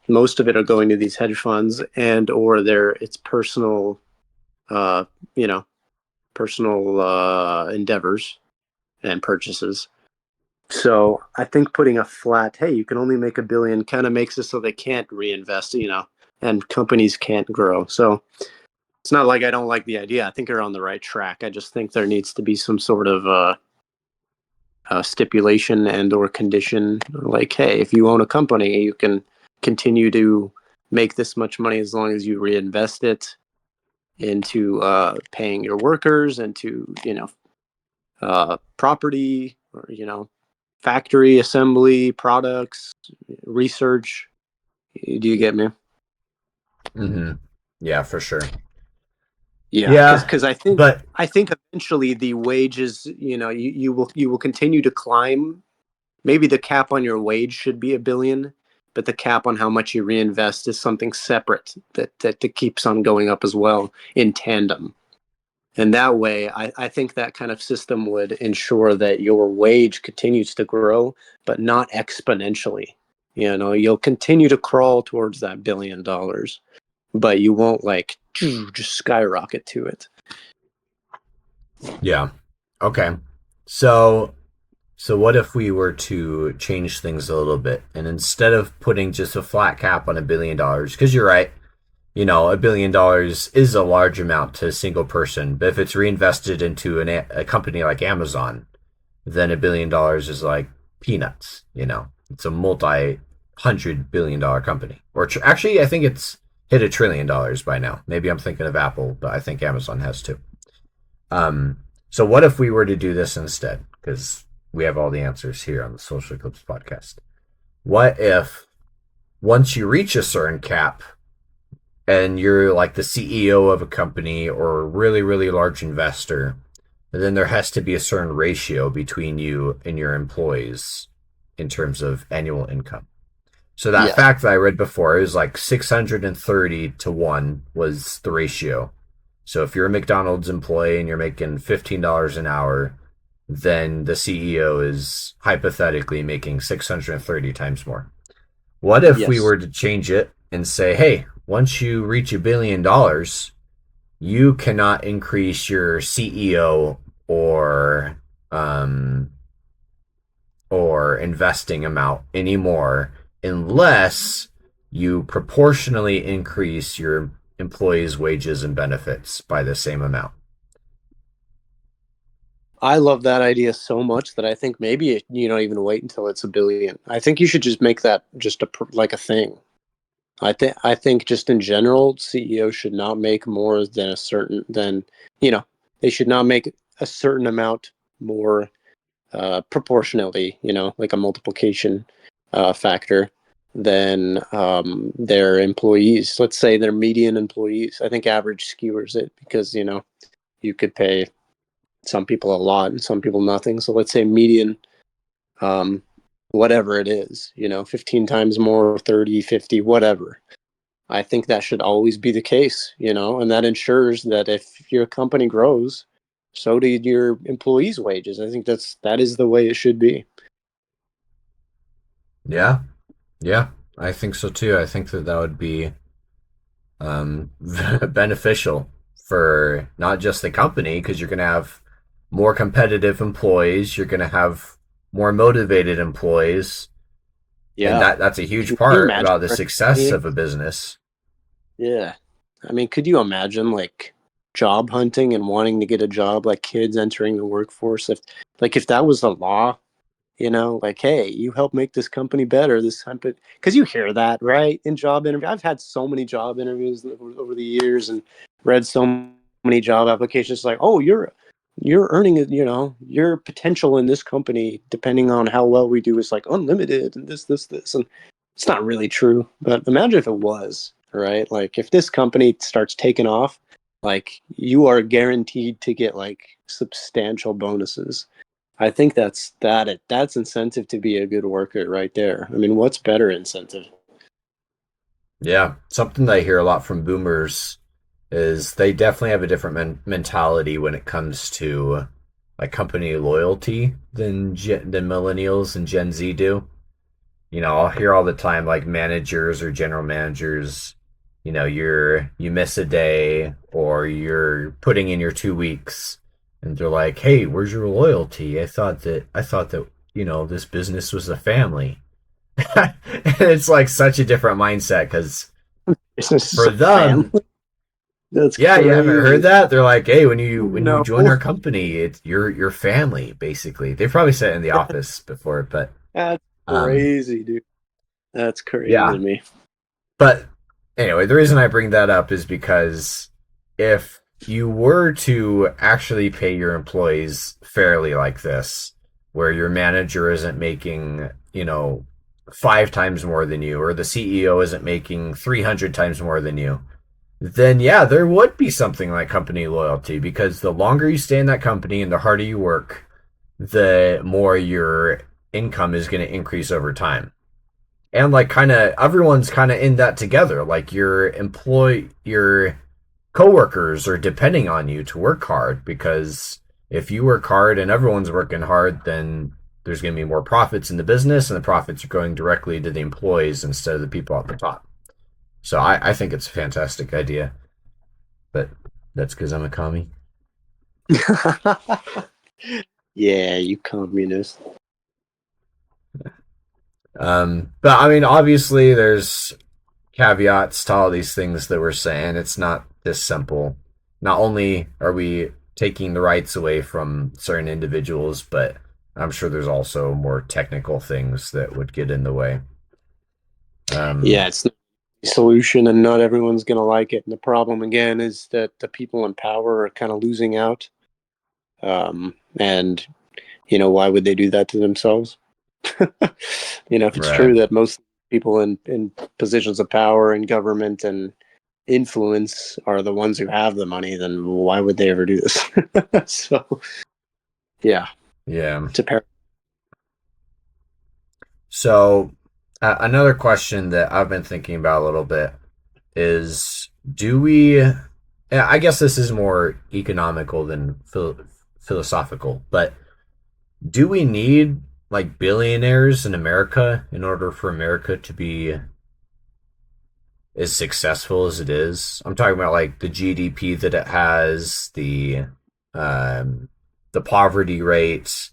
Most of it are going to these hedge funds and or it's personal, uh, you know, personal endeavors and purchases. So I think putting a flat, hey, you can only make $1 billion, kind of makes it so they can't reinvest, and companies can't grow. So it's not like I don't like the idea. I think they're on the right track. I just think there needs to be some sort of stipulation and or condition, like, hey, if you own a company, you can continue to make this much money as long as you reinvest it into paying your workers, into property, or, factory assembly, products, research. Do you get me? Mm-hmm. Yeah, for sure. Yeah, Yeah, because but I think eventually the wages, you will continue to climb. Maybe the cap on your wage should be 1 billion, but the cap on how much you reinvest is something separate that keeps on going up as well in tandem. And that way, I think that kind of system would ensure that your wage continues to grow, but not exponentially. You'll continue to crawl towards that $1 billion, but you won't like just skyrocket to it. yeah. Okay. So so what if we were to change things a little bit and instead of putting just a flat cap on $1 billion, because you're right, $1 billion is a large amount to a single person, but if it's reinvested into a company like Amazon, then $1 billion is like peanuts. It's a multi-hundred-billion-dollar company. Or actually, I think it's hit $1 trillion by now. Maybe I'm thinking of Apple, but I think Amazon has too. Um, so what if we were to do this instead? Because we have all the answers here on the Social Eclipse podcast. What if once you reach a certain cap and you're like the CEO of a company or a really, really large investor, then there has to be a certain ratio between you and your employees in terms of annual income. So that Yes. fact that I read before is like 630 to 1 was the ratio. So if you're a McDonald's employee and you're making $15 an hour, then the CEO is hypothetically making 630 times more. What if we Yes. were to change it and say, hey, once you reach $1 billion, you cannot increase your CEO um, or investing amount anymore unless you proportionally increase your employees' wages and benefits by the same amount. I love that idea so much that I think maybe you don't even wait until it's 1 billion. I think you should just make that just like a thing. I think just in general, CEOs should not make more than a certain than you know they should not make a certain amount more proportionally, like a multiplication factor than their employees. Let's say their median employees. I think average skewers it because you could pay some people a lot and some people nothing. So let's say median, um, whatever it is, 15 times more, 30, 50, whatever. I think that should always be the case, and that ensures that if your company grows, so do your employees' wages. I think that is the way it should be. Yeah, yeah, I think so too. I think that would be beneficial for not just the company because you're going to have more competitive employees, you're going to have more motivated employees, and Yeah. that's a huge Can you part imagine? about the success of a business. Yeah. I mean, could you imagine like job hunting and wanting to get a job, like kids entering the workforce? If that was the law, like, hey, you help make this company better, this company, because you hear that, right? In job interview. I've had so many job interviews over the years and read so many job applications like, oh, you're earning it, your potential in this company, depending on how well we do, is like unlimited and this. And it's not really true. But imagine if it was, right? Like if this company starts taking off, like you are guaranteed to get like substantial bonuses. I think that's incentive to be a good worker right there. I mean, what's better incentive? Yeah, something that I hear a lot from boomers is they definitely have a different mentality when it comes to like company loyalty than millennials and Gen Z do. I'll hear all the time like managers or general managers, you miss a day or you're putting in your 2 weeks and they're like, "Hey, where's your loyalty? I thought that, this business was a family." And it's like such a different mindset because This is for a family. them, That's yeah, you haven't heard crazy. that? They're like, "Hey, when you No, join our company, it's your family basically." They've probably said it in the office before, but that's um crazy, dude. That's crazy yeah. to me. But anyway, the reason I bring that up is because if you were to actually pay your employees fairly like this, where your manager isn't making, 5 times more than you, or the CEO isn't making 300 times more than you, then yeah, there would be something like company loyalty, because the longer you stay in that company and the harder you work, the more your income is going to increase over time. And like kind of everyone's kind of in that together. Like your coworkers are depending on you to work hard, because if you work hard and everyone's working hard, then there's going to be more profits in the business, and the profits are going directly to the employees instead of the people at the top. So I think it's a fantastic idea, but that's because I'm a commie. Yeah, you communist. But I mean, obviously, there's caveats to all these things that we're saying. It's not this simple. Not only are we taking the rights away from certain individuals, but I'm sure there's also more technical things that would get in the way. Yeah, it's not a solution, and not everyone's going to like it. And the problem again is that the people in power are kind of losing out. And why would they do that to themselves? If it's Right. true that most people in positions of power in government and influence are the ones who have the money, then why would they ever do this? So, yeah, Yeah. it's a pair. So, another question that I've been thinking about a little bit is, do we. I guess this is more economical than philosophical, but do we need like billionaires in America in order for America to be as successful as it is? I'm talking about like the GDP that it has, um, the poverty rates.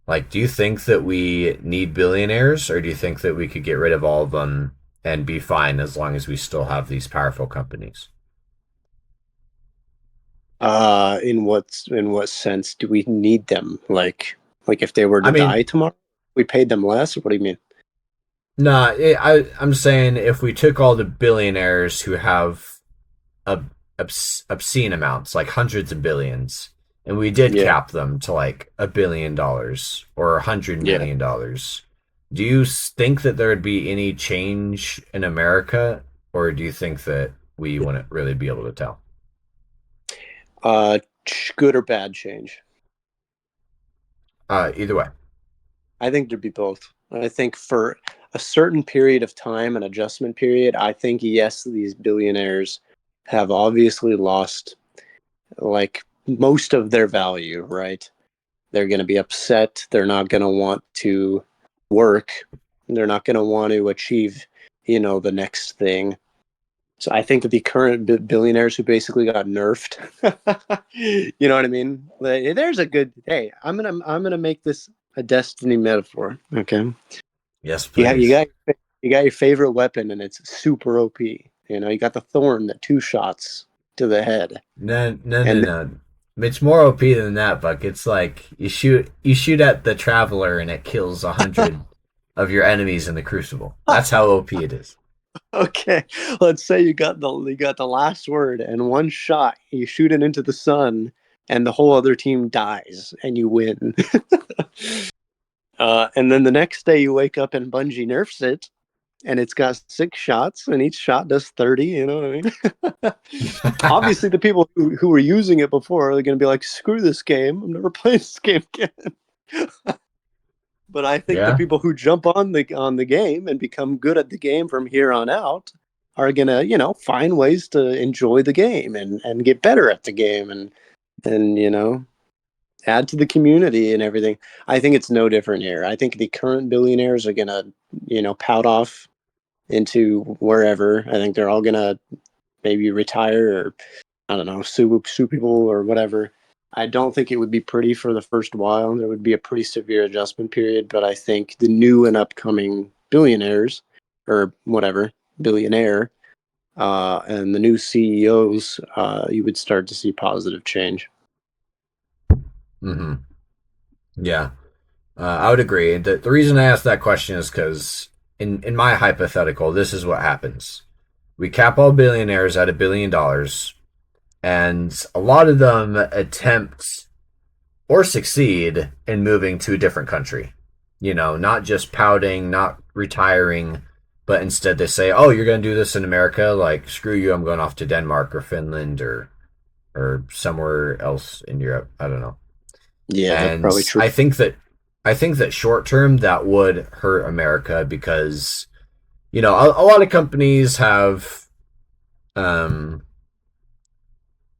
Like, do you think that we need billionaires, or do you think that we could get rid of all of them and be fine as long as we still have these powerful companies? In what sense do we need them? Like if they were I to die mean, tomorrow, we paid them less? What do you mean? nah, I'm saying if we took all the billionaires who have obscene amounts, like hundreds of billions, and we did Yeah, cap them to like $1 billion or yeah. $100 million. Do you think that there would be any change in America, or do you think that we wouldn't really be able to tell? Uh, Good or bad change? Either way. I think there'd be both. I think for a certain period of time, an adjustment period, I think yes, these billionaires have obviously lost like most of their value, right? They're going to be upset. They're not going to want to work. They're not going to want to achieve, the next thing. So I think the current billionaires who basically got nerfed, you know what I mean? Like, there's a good. Hey, I'm gonna make this a destiny metaphor. Okay, Yes, you please. got you got your favorite weapon and it's super OP. You got the thorn that 2 shots to the head, No, no, no, and no. It's more OP than that, Buck. It's like you shoot at the Traveler and it kills 100 of your enemies in the Crucible. That's how OP it is. okay, let's say you got the last word and one shot, you shoot it into the sun, and the whole other team dies, and you win. And then the next day you wake up and Bungie nerfs it, and it's got 6 shots, and each shot does 30. You know what I mean? Obviously, the people who were using it before are going to be like, "Screw this game! I'm never playing this game again." But I think the Yeah. people who jump on the game and become good at the game from here on out are gonna, find ways to enjoy the game and get better at the game and add to the community and everything. I think it's no different here. I think the current billionaires are gonna, pout off into wherever. I think they're all gonna maybe retire or I don't know, sue people or whatever. I don't think it would be pretty for the first while. There would be a pretty severe adjustment period, but I think the new and upcoming billionaires or whatever billionaire and the new CEOs, you would start to see positive change. Mm-hmm. Yeah. I would agree. The reason I asked that question is because in my hypothetical, this is what happens. We cap all billionaires at $1 billion, and a lot of them attempt, or succeed in moving to a different country. You know, not just pouting, not retiring, but instead they say, "Oh, you're going to do this in America? Like, screw you! I'm going off to Denmark or Finland or somewhere else in Europe. I don't know." Yeah, that's And probably true. I think that short term that would hurt America because a lot of companies have um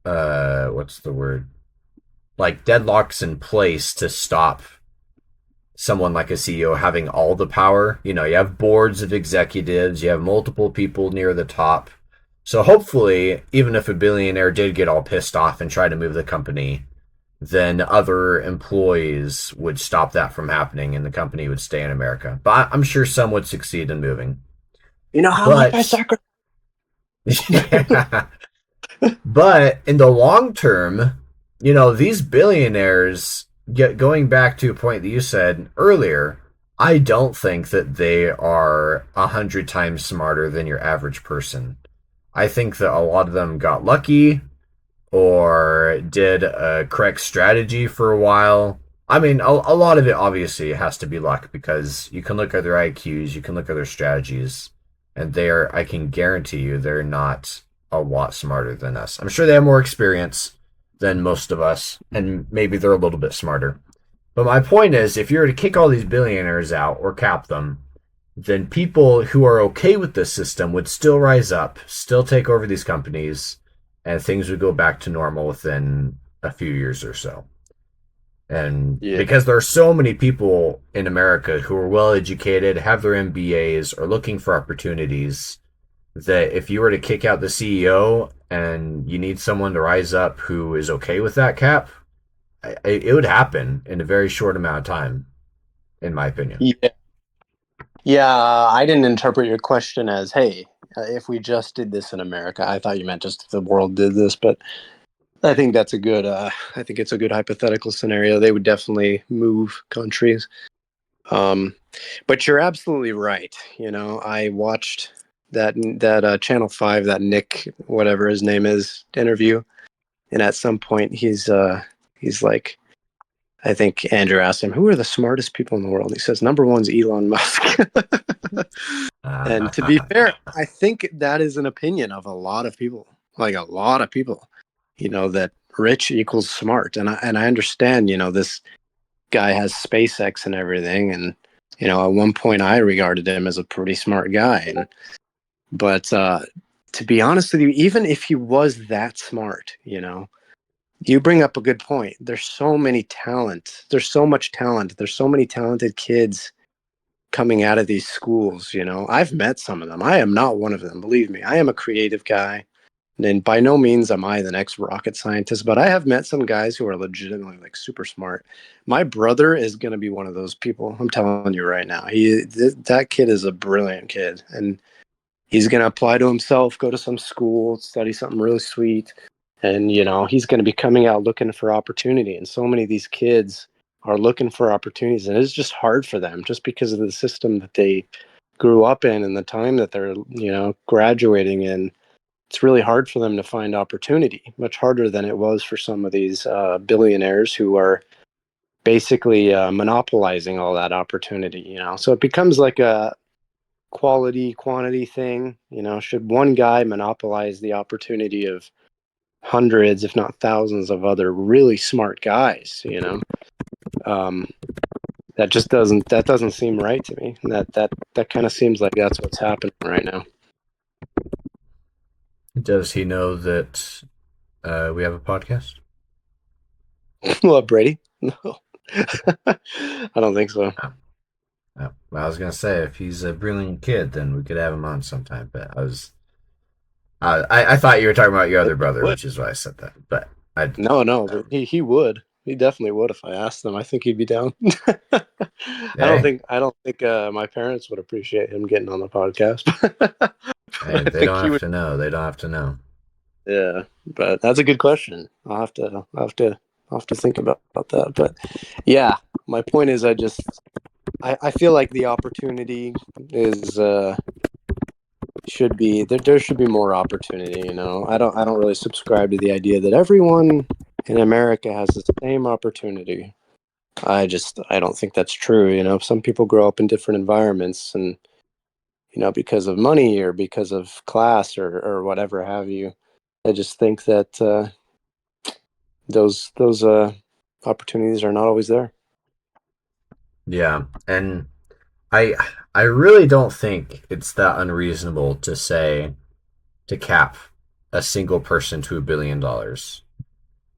what's the word, like deadlocks in place to stop someone like a CEO having all the power. You have boards of executives, you have multiple people near the top. So hopefully, even if a billionaire did get all pissed off and try to move the company, then other employees would stop that from happening and the company would stay in America. But I'm sure some would succeed in moving. You know how much I But sacrificed? yeah, but in the long term, these billionaires, going back to a point that you said earlier, I don't think that they are 100 times smarter than your average person. I think that a lot of them got lucky or did a correct strategy for a while. I mean, a lot of it obviously has to be luck because you can look at their IQs, you can look at their strategies, and I can guarantee you, they're not a lot smarter than us. I'm sure they have more experience than most of us, and maybe they're a little bit smarter. But my point is, if you were to kick all these billionaires out or cap them, then people who are okay with this system would still rise up, still take over these companies, and things would go back to normal within a few years or so. And Yeah. because there are so many people in America who are well educated, have their MBAs, are looking for opportunities, that if you were to kick out the CEO and you need someone to rise up who is okay with that cap, it would happen in a very short amount of time, in my opinion. Yeah. Yeah, I didn't interpret your question as, hey, if we just did this in America. I thought you meant just if the world did this, but I think that's a good. I think it's a good hypothetical scenario. They would definitely move countries. Um, but you're absolutely right. I watched that Channel 5, that Nick, whatever his name is, interview, and at some point he's like, I think Andrew asked him, "Who are the smartest people in the world?" He says, "Number one's Elon Musk." And to be fair, I think that is an opinion of a lot of people, like a lot of people, that rich equals smart. And I understand, this guy has SpaceX and everything. And, at one point I regarded him as a pretty smart guy. But to be honest with you, even if he was that smart, you bring up a good point. There's so many talent. There's so much talent. There's so many talented kids coming out of these schools. I've met some of them. I am not one of them, believe me. I am a creative guy, and by no means am I the next rocket scientist, but I have met some guys who are legitimately like super smart. My brother is going to be one of those people. I'm telling you right now. That kid is a brilliant kid, and he's going to apply to himself, go to some school, study something really sweet, and he's going to be coming out looking for opportunity. And so many of these kids are looking for opportunities, and it's just hard for them just because of the system that they grew up in and the time that they're graduating in. It's really hard for them to find opportunity, much harder than it was for some of these billionaires who are basically monopolizing all that opportunity. So it becomes like a quality quantity thing. Should one guy monopolize the opportunity of hundreds, if not thousands, of other really smart guys? Um, that doesn't seem right to me. That kind of seems like that's what's happening right now. Does he know that we have a podcast? What, Brady? No. I don't think so. No. No. Well, I was gonna say if he's a brilliant kid, then we could have him on sometime. But I thought you were talking about your other brother, Would. which is why I said that. But I No, but he would. He definitely would if I asked him. I think he'd be down. I don't hey, think I don't think my parents would appreciate him getting on the podcast. hey, I they think don't he have would. to know. They don't have to know. Yeah, but that's a good question. I'll have to think about that. But yeah, my point is, I feel like the opportunity is should be there. There should be more opportunity. I don't really subscribe to the idea that everyone in America has the same opportunity. I don't think that's true. Some people grow up in different environments, and because of money or because of class or whatever have you. I just think that those opportunities are not always there. Yeah, and I I really don't think it's that unreasonable to say to cap a single person to $1 billion.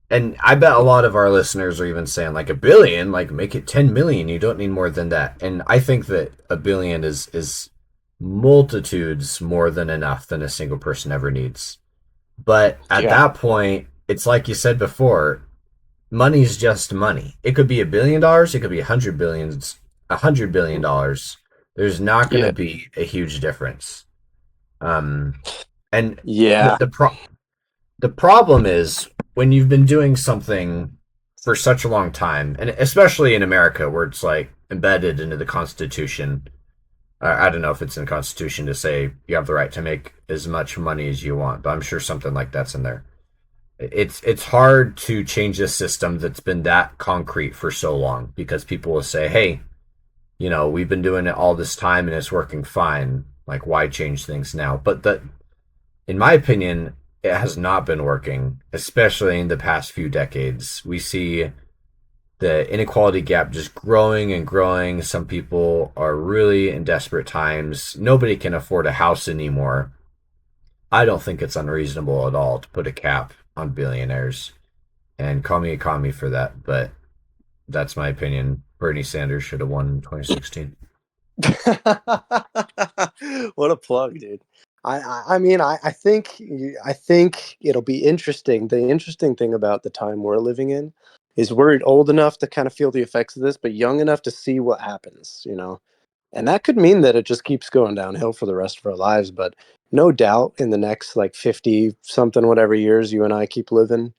And I bet a lot of our listeners are even saying like a billion, like make it 10 million. You don't need more than that. And I think that a billion is multitudes more than enough than a single person ever needs. But at Yeah, that point, it's like you said before, money's just money. It could be $1 billion, it could be 100 billions, $100 billion. There's not going to yeah, be a huge difference. Um, and the yeah, the pro- the problem is when you've been doing something for such a long time, and especially in America where it's like embedded into the Constitution. I don't know if it's in the Constitution to say you have the right to make as much money as you want, but I'm sure something like that's in there. It's hard to change a system that's been that concrete for so long because people will say, "Hey, we've been doing it all this time and it's working fine. Like, why change things now?" But in my opinion, it has not been working, especially in the past few decades. We see the inequality gap just growing and growing. Some people are really in desperate times. Nobody can afford a house anymore. I don't think it's unreasonable at all to put a cap on billionaires. And call me a commie for that, but that's my opinion. Bernie Sanders should have won in 2016. what a plug, dude. I mean, I think it'll be interesting. The interesting thing about the time we're living in is we're old enough to kind of feel the effects of this, but young enough to see what happens. And that could mean that it just keeps going downhill for the rest of our lives. But no doubt in the next like 50 something, whatever years you and I keep living,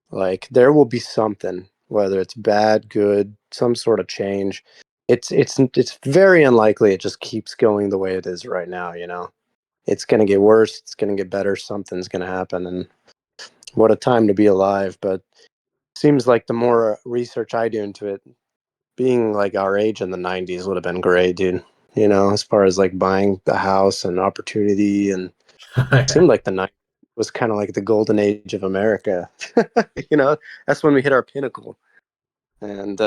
like there will be something, whether it's bad, good, some sort of change. It's very unlikely it just keeps going the way it is right now. It's going to get worse, it's going to get better, something's going to happen, and what a time to be alive. But seems like the more research I do into it, being like our age in the 90s would have been great, dude. As far as like buying the house and opportunity, and it seemed like the 90s was kind of like the golden age of America. you know, that's when we hit our pinnacle, and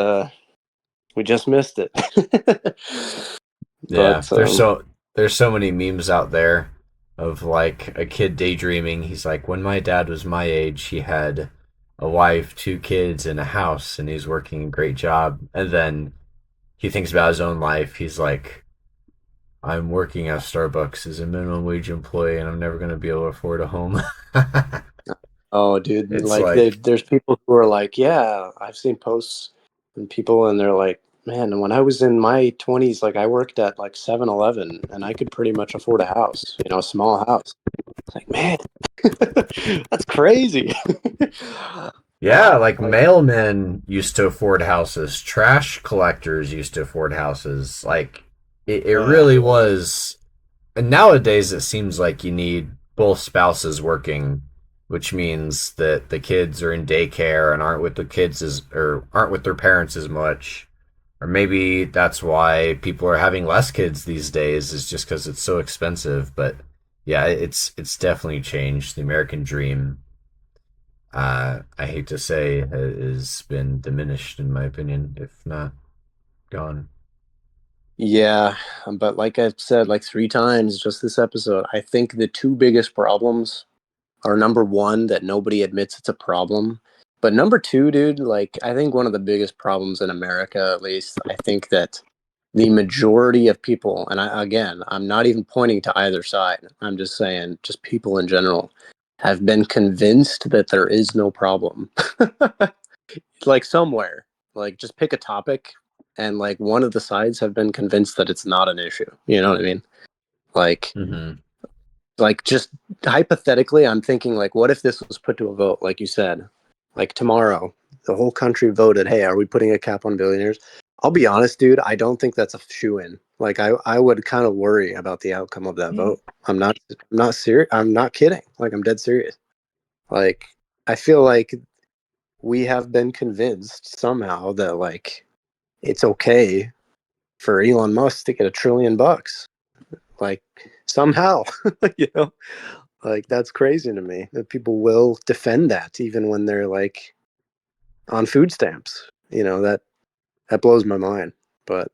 we just missed it. Yeah, but there's so many memes out there of like a kid daydreaming. He's like, when my dad was my age, he had a wife, two kids, and a house, and he's working a great job. And then he thinks about his own life. He's like, I'm working at Starbucks as a minimum wage employee, and I'm never gonna be able to afford a home. oh, dude, It's like like, there's people who are like, yeah, I've seen posts and people, and they're like, man, when I was in my 20s, like I worked at like 7-Eleven, and I could pretty much afford a house, a small house. It's like, man, that's crazy. yeah, wow. like Like, mailmen used to afford houses, trash collectors used to afford houses. Like, it oh yeah. really was. And nowadays, it seems like you need both spouses working, which means that the kids are in daycare and aren't with the kids as or aren't with their parents as much. Or maybe that's why people are having less kids these days, is just because it's so expensive. But yeah, it's definitely changed. The American dream, I hate to say, has been diminished in my opinion, if not gone. Yeah, but like I've said like three times just this episode, I think the two biggest problems are number one, that nobody admits it's a problem. But number two, dude, like I think one of the biggest problems in America, at least, I think that the majority of people, and again, I'm not even pointing to either side, I'm just saying, just people in general, have been convinced that there is no problem. like somewhere, like just pick a topic, and like one of the sides have been convinced that it's not an issue. You know what I mean? Like, Mm-hmm. just hypothetically, I'm thinking like, what if this was put to a vote, like you said, like tomorrow, the whole country voted, hey, are we putting a cap on billionaires? I'll be honest, dude, I don't think that's a shoe in. Like I would kind of worry about the outcome of that vote. I'm not serious. I'm not kidding. Like I'm dead serious. Like I feel like we have been convinced somehow that like it's okay for Elon Musk to get $1 trillion. Like somehow, you know, like that's crazy to me that people will defend that even when they're like on food stamps. That blows my mind. But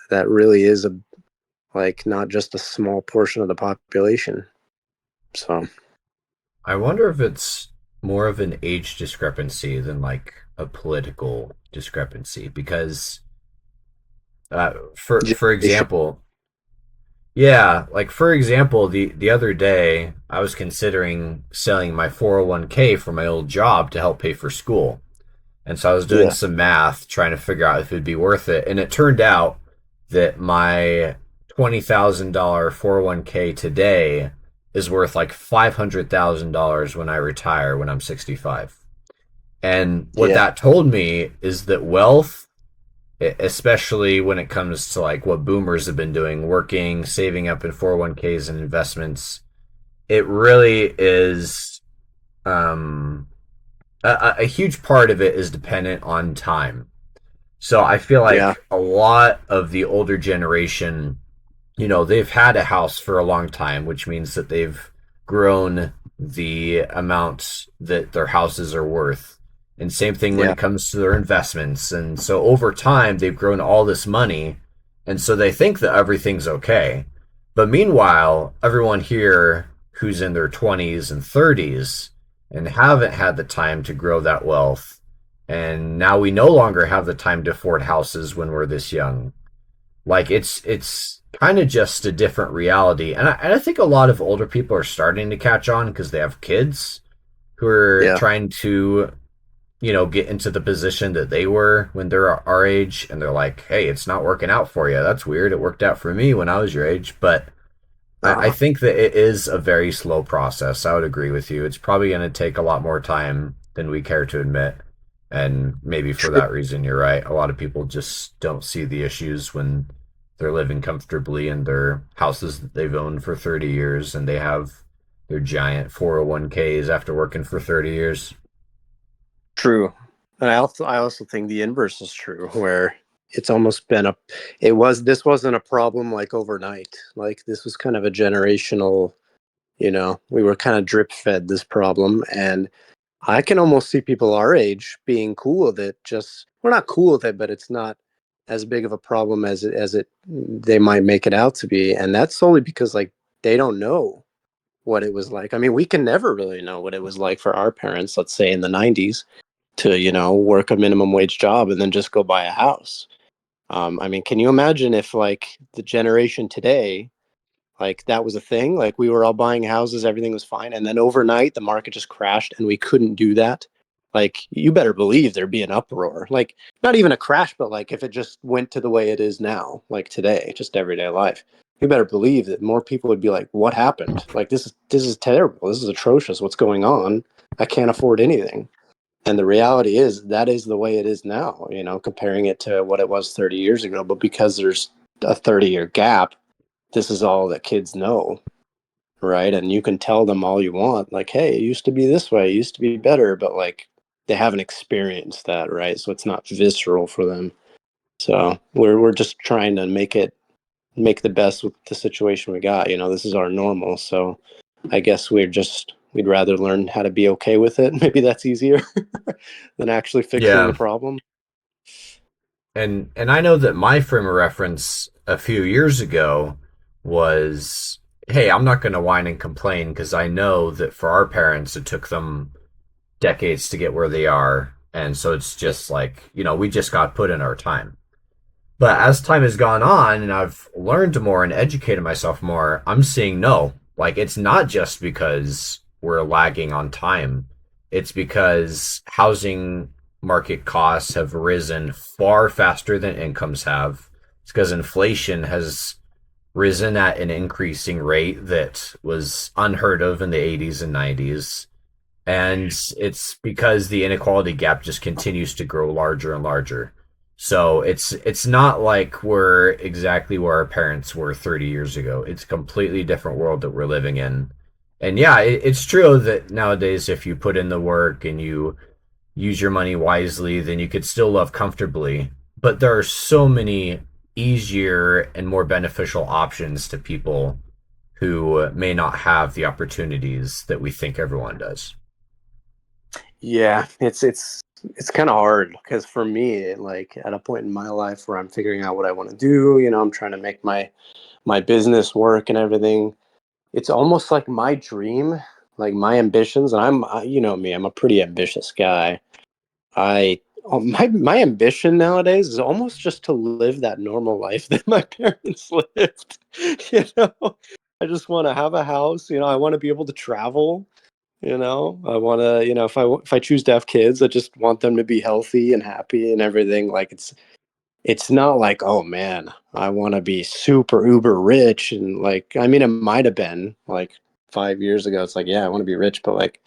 that really is a like not just a small portion of the population. So I wonder if it's more of an age discrepancy than like a political discrepancy because for generation, example, yeah, like for example, the other day I was considering selling my 401k for my old job to help pay for school. And so I was doing yeah, some math trying to figure out if it'd be worth it. And it turned out that my $20,000 401k today is worth like $500,000 when I retire when I'm 65. And what yeah, that told me is that wealth, especially when it comes to like what boomers have been doing, working, saving up in 401ks and investments, it really is a huge part of it is dependent on time. So I feel yeah, like a lot of the older generation, they've had a house for a long time, which means that they've grown the amount that their houses are worth. And same thing when yeah. it comes to their investments. And so over time, they've grown all this money. And so they think that everything's okay. But meanwhile, everyone here who's in their 20s and 30s and haven't had the time to grow that wealth, and now we no longer have the time to afford houses when we're this young. Like it's kind of just a different reality, and I think a lot of older people are starting to catch on because they have kids who are Yeah. trying to get into the position that they were when they're our age, and they're like, hey, it's not working out for you. That's weird. It worked out for me when I was your age. But I Uh, think that it is a very slow process. I would agree with you. It's probably going to take a lot more time than we care to admit. And maybe for true. that reason, you're right. A lot of people just don't see the issues when they're living comfortably in their houses that they've owned for 30 years and they have their giant 401ks after working for 30 years. True. And I also think the inverse is true, where it's almost been a it was this wasn't a problem like overnight. Like this was kind of a generational, we were kind of drip fed this problem. And I can almost see people our age being cool with it. Just we're not cool with it, but it's not as big of a problem as it they might make it out to be. And that's solely because like they don't know what it was like. I mean, we can never really know what it was like for our parents, let's say in the 90s, to, work a minimum wage job and then just go buy a house. I mean, can you imagine if like the generation today, like that was a thing, like we were all buying houses, everything was fine, and then overnight the market just crashed and we couldn't do that? Like you better believe there'd be an uproar. Like not even a crash, but like if it just went to the way it is now, like today, just everyday life, you better believe that more people would be like, what happened? Like this is terrible, this is atrocious, what's going on? I can't afford anything. And the reality is that is the way it is now, comparing it to what it was 30 years ago. But because there's a 30-year gap, this is all that kids know, right? And you can tell them all you want, like, hey, it used to be this way, it used to be better, but like they haven't experienced that, right? So it's not visceral for them. So we're just trying to make the best with the situation we got. This is our normal. So I guess we'd rather learn how to be okay with it. Maybe that's easier than actually fixing the Yeah. problem. And I know that my frame of reference a few years ago was, hey, I'm not going to whine and complain because I know that for our parents it took them decades to get where they are, and so it's just like, we just got put in our time. But as time has gone on and I've learned more and educated myself more, I'm seeing no, like it's not just because we're lagging on time. It's because housing market costs have risen far faster than incomes have. It's because inflation has risen at an increasing rate that was unheard of in the 80s and 90s. And it's because the inequality gap just continues to grow larger and larger. So it's not like we're exactly where our parents were 30 years ago. It's a completely different world that we're living in. And yeah, it's true that nowadays if you put in the work and you use your money wisely, then you could still love comfortably. But there are so many easier and more beneficial options to people who may not have the opportunities that we think everyone does. Yeah, it's kind of hard because for me, like at a point in my life where I'm figuring out what I want to do, I'm trying to make my business work and everything. It's almost like my dream, like my ambitions, and you know me, I'm a pretty ambitious guy. My ambition nowadays is almost just to live that normal life that my parents lived. You know, I just want to have a house. I want to be able to travel. I want to. If I choose to have kids, I just want them to be healthy and happy and everything. Like it's not like, oh man, I want to be super uber rich and like, I mean, it might have been like 5 years ago. It's like, yeah, I want to be rich, but like,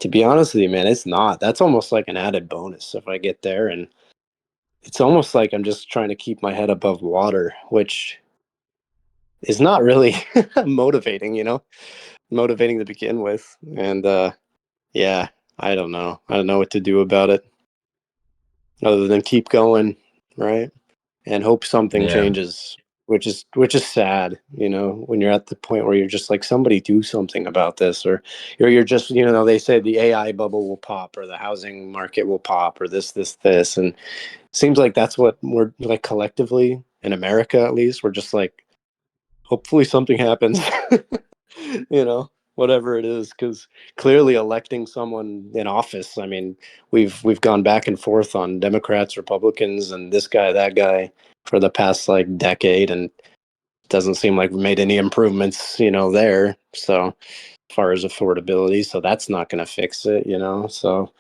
to be honest with you, man, it's not. That's almost like an added bonus if I get there. And it's almost like I'm just trying to keep my head above water, which is not really motivating to begin with. And yeah, I don't know. I don't know what to do about it other than keep going, right? And hope something Yeah. changes, which is sad, when you're at the point where you're just like, somebody do something about this, or you're just, they say the AI bubble will pop or the housing market will pop or this, and it seems like that's what we're like collectively in America, at least we're just like, hopefully something happens. Whatever it is, because clearly electing someone in office, I mean, we've gone back and forth on Democrats, Republicans, and this guy, that guy for the past like decade, and it doesn't seem like we made any improvements, there. So as far as affordability, so that's not going to fix it. So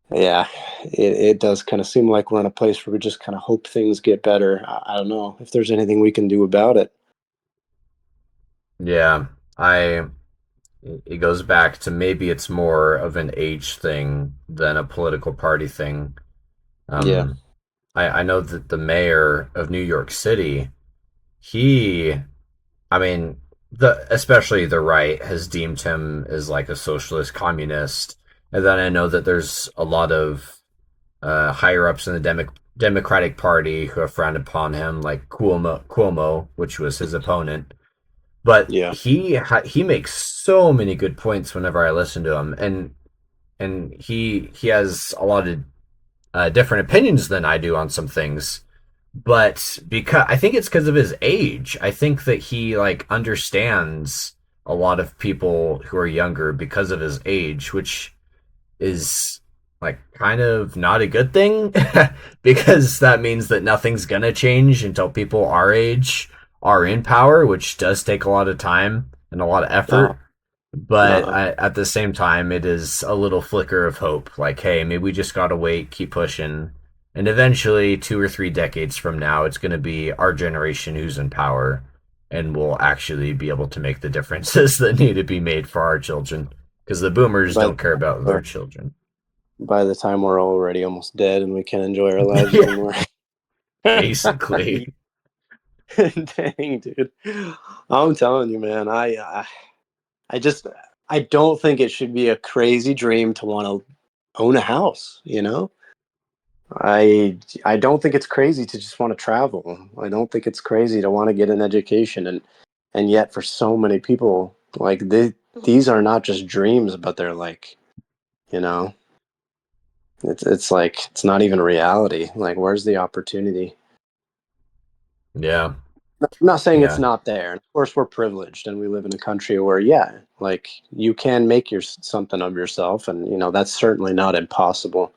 yeah, it does kind of seem like we're in a place where we just kind of hope things get better. I don't know if there's anything we can do about it. Yeah. I it goes back to maybe it's more of an age thing than a political party thing. Yeah, Um, I know that the mayor of New York City, he, I mean, especially the right has deemed him as like a socialist communist. And then I know that there's a lot of higher ups in the Democratic Party who have frowned upon him, like Cuomo, which was his opponent. But yeah. he makes so many good points whenever I listen to him, and he has a lot of different opinions than I do on some things. But because I think it's because of his age, I think that he like understands a lot of people who are younger because of his age, which is like kind of not a good thing because that means that nothing's gonna change until people our age are in power, which does take a lot of time and a lot of Uh, effort. But uh, at the same time, it is a little flicker of hope. Like, hey, maybe we just gotta wait, keep pushing, and eventually, 2 or 3 decades from now, it's gonna be our generation who's in power, and we'll actually be able to make the differences that need to be made for our children. Because the boomers by don't care about the, their children. by the time we're already almost dead and we can't enjoy our lives Yeah, anymore. basically. Dang, dude. I'm telling you, man. I just I don't think it should be a crazy dream to want to own a house. I don't think it's crazy to just want to travel. I don't think it's crazy to want to get an education, and yet for so many people, like these are not just dreams, but they're like, you know, it's like it's not even reality. Like, where's the opportunity? Yeah, I'm not saying it's yeah, not there. Of course, we're privileged, and we live in a country where, yeah, like you can make something of yourself, and that's certainly not impossible.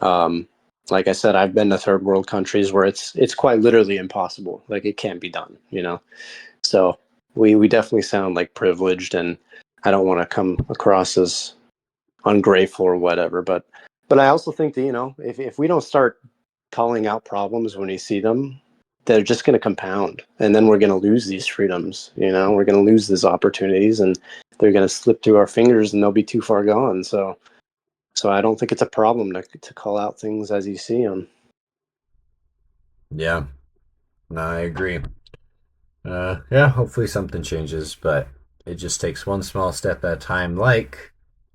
Um, like I said, I've been to third world countries where it's quite literally impossible. Like it can't be done. So we definitely sound like privileged, and I don't want to come across as ungrateful or whatever. But I also think that if we don't start calling out problems when we see them, they're just going to compound, and then we're going to lose these freedoms. We're going to lose these opportunities, and they're going to slip through our fingers, and they'll be too far gone. So I don't think it's a problem to call out things as you see them. yeah. No, I agree. Yeah, hopefully something changes, but it just takes one small step at a time, like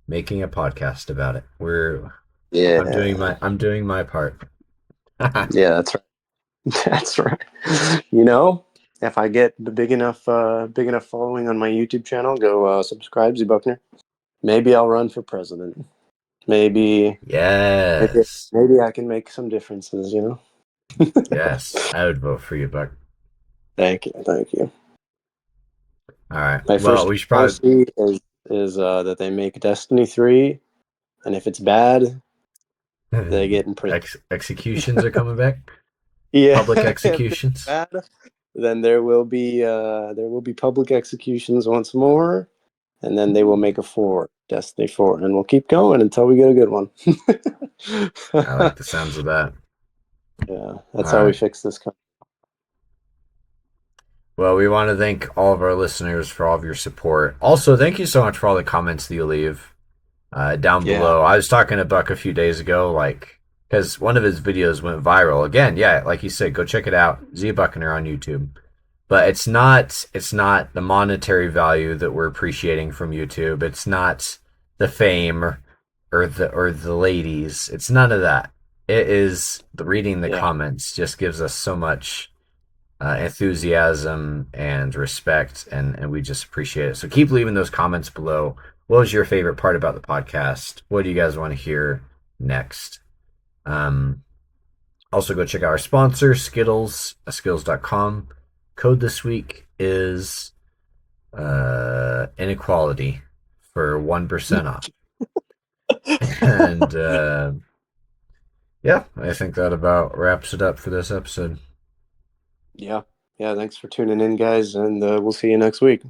making a podcast about it. Yeah, I'm doing my part. yeah, that's right. That's right. You know, if I get the big enough following on my YouTube channel, go subscribe, Z Buckner. Maybe I'll run for president. Maybe, maybe, Yes. maybe I can make some differences. Yes. I would vote for you, Buck. Thank you, thank you. All right. My Well, first we should probably policy is that they make Destiny 3, and if it's bad, they get in prison. executions are coming back. Yeah, Public if it's executions. bad, then there will be public executions once more, and then they will make a 4, Destiny 4, and we'll keep going until we get a good one. I like the sounds of that. Yeah, All that's how we right. fix this. Well, we want to thank all of our listeners for all of your support. Also, thank you so much for all the comments that you leave down Yeah, below. I was talking to Buck a few days ago, like, because one of his videos went viral. Again, yeah, like you said, go check it out. Zia Buckner on YouTube. But it's not the monetary value that we're appreciating from YouTube. It's not the fame or the ladies. It's none of that. It is the reading the yeah, comments just gives us so much enthusiasm and respect, and we just appreciate it. So keep leaving those comments below. What was your favorite part about the podcast? What do you guys want to hear next? Um, Also, go check out our sponsor, Skittles, skittles.com. Code this week is inequality for 1% off. And yeah, I think that about wraps it up for this episode. yeah, yeah. Thanks for tuning in, guys, and we'll see you next week.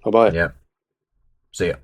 Bye bye. Yep. See ya.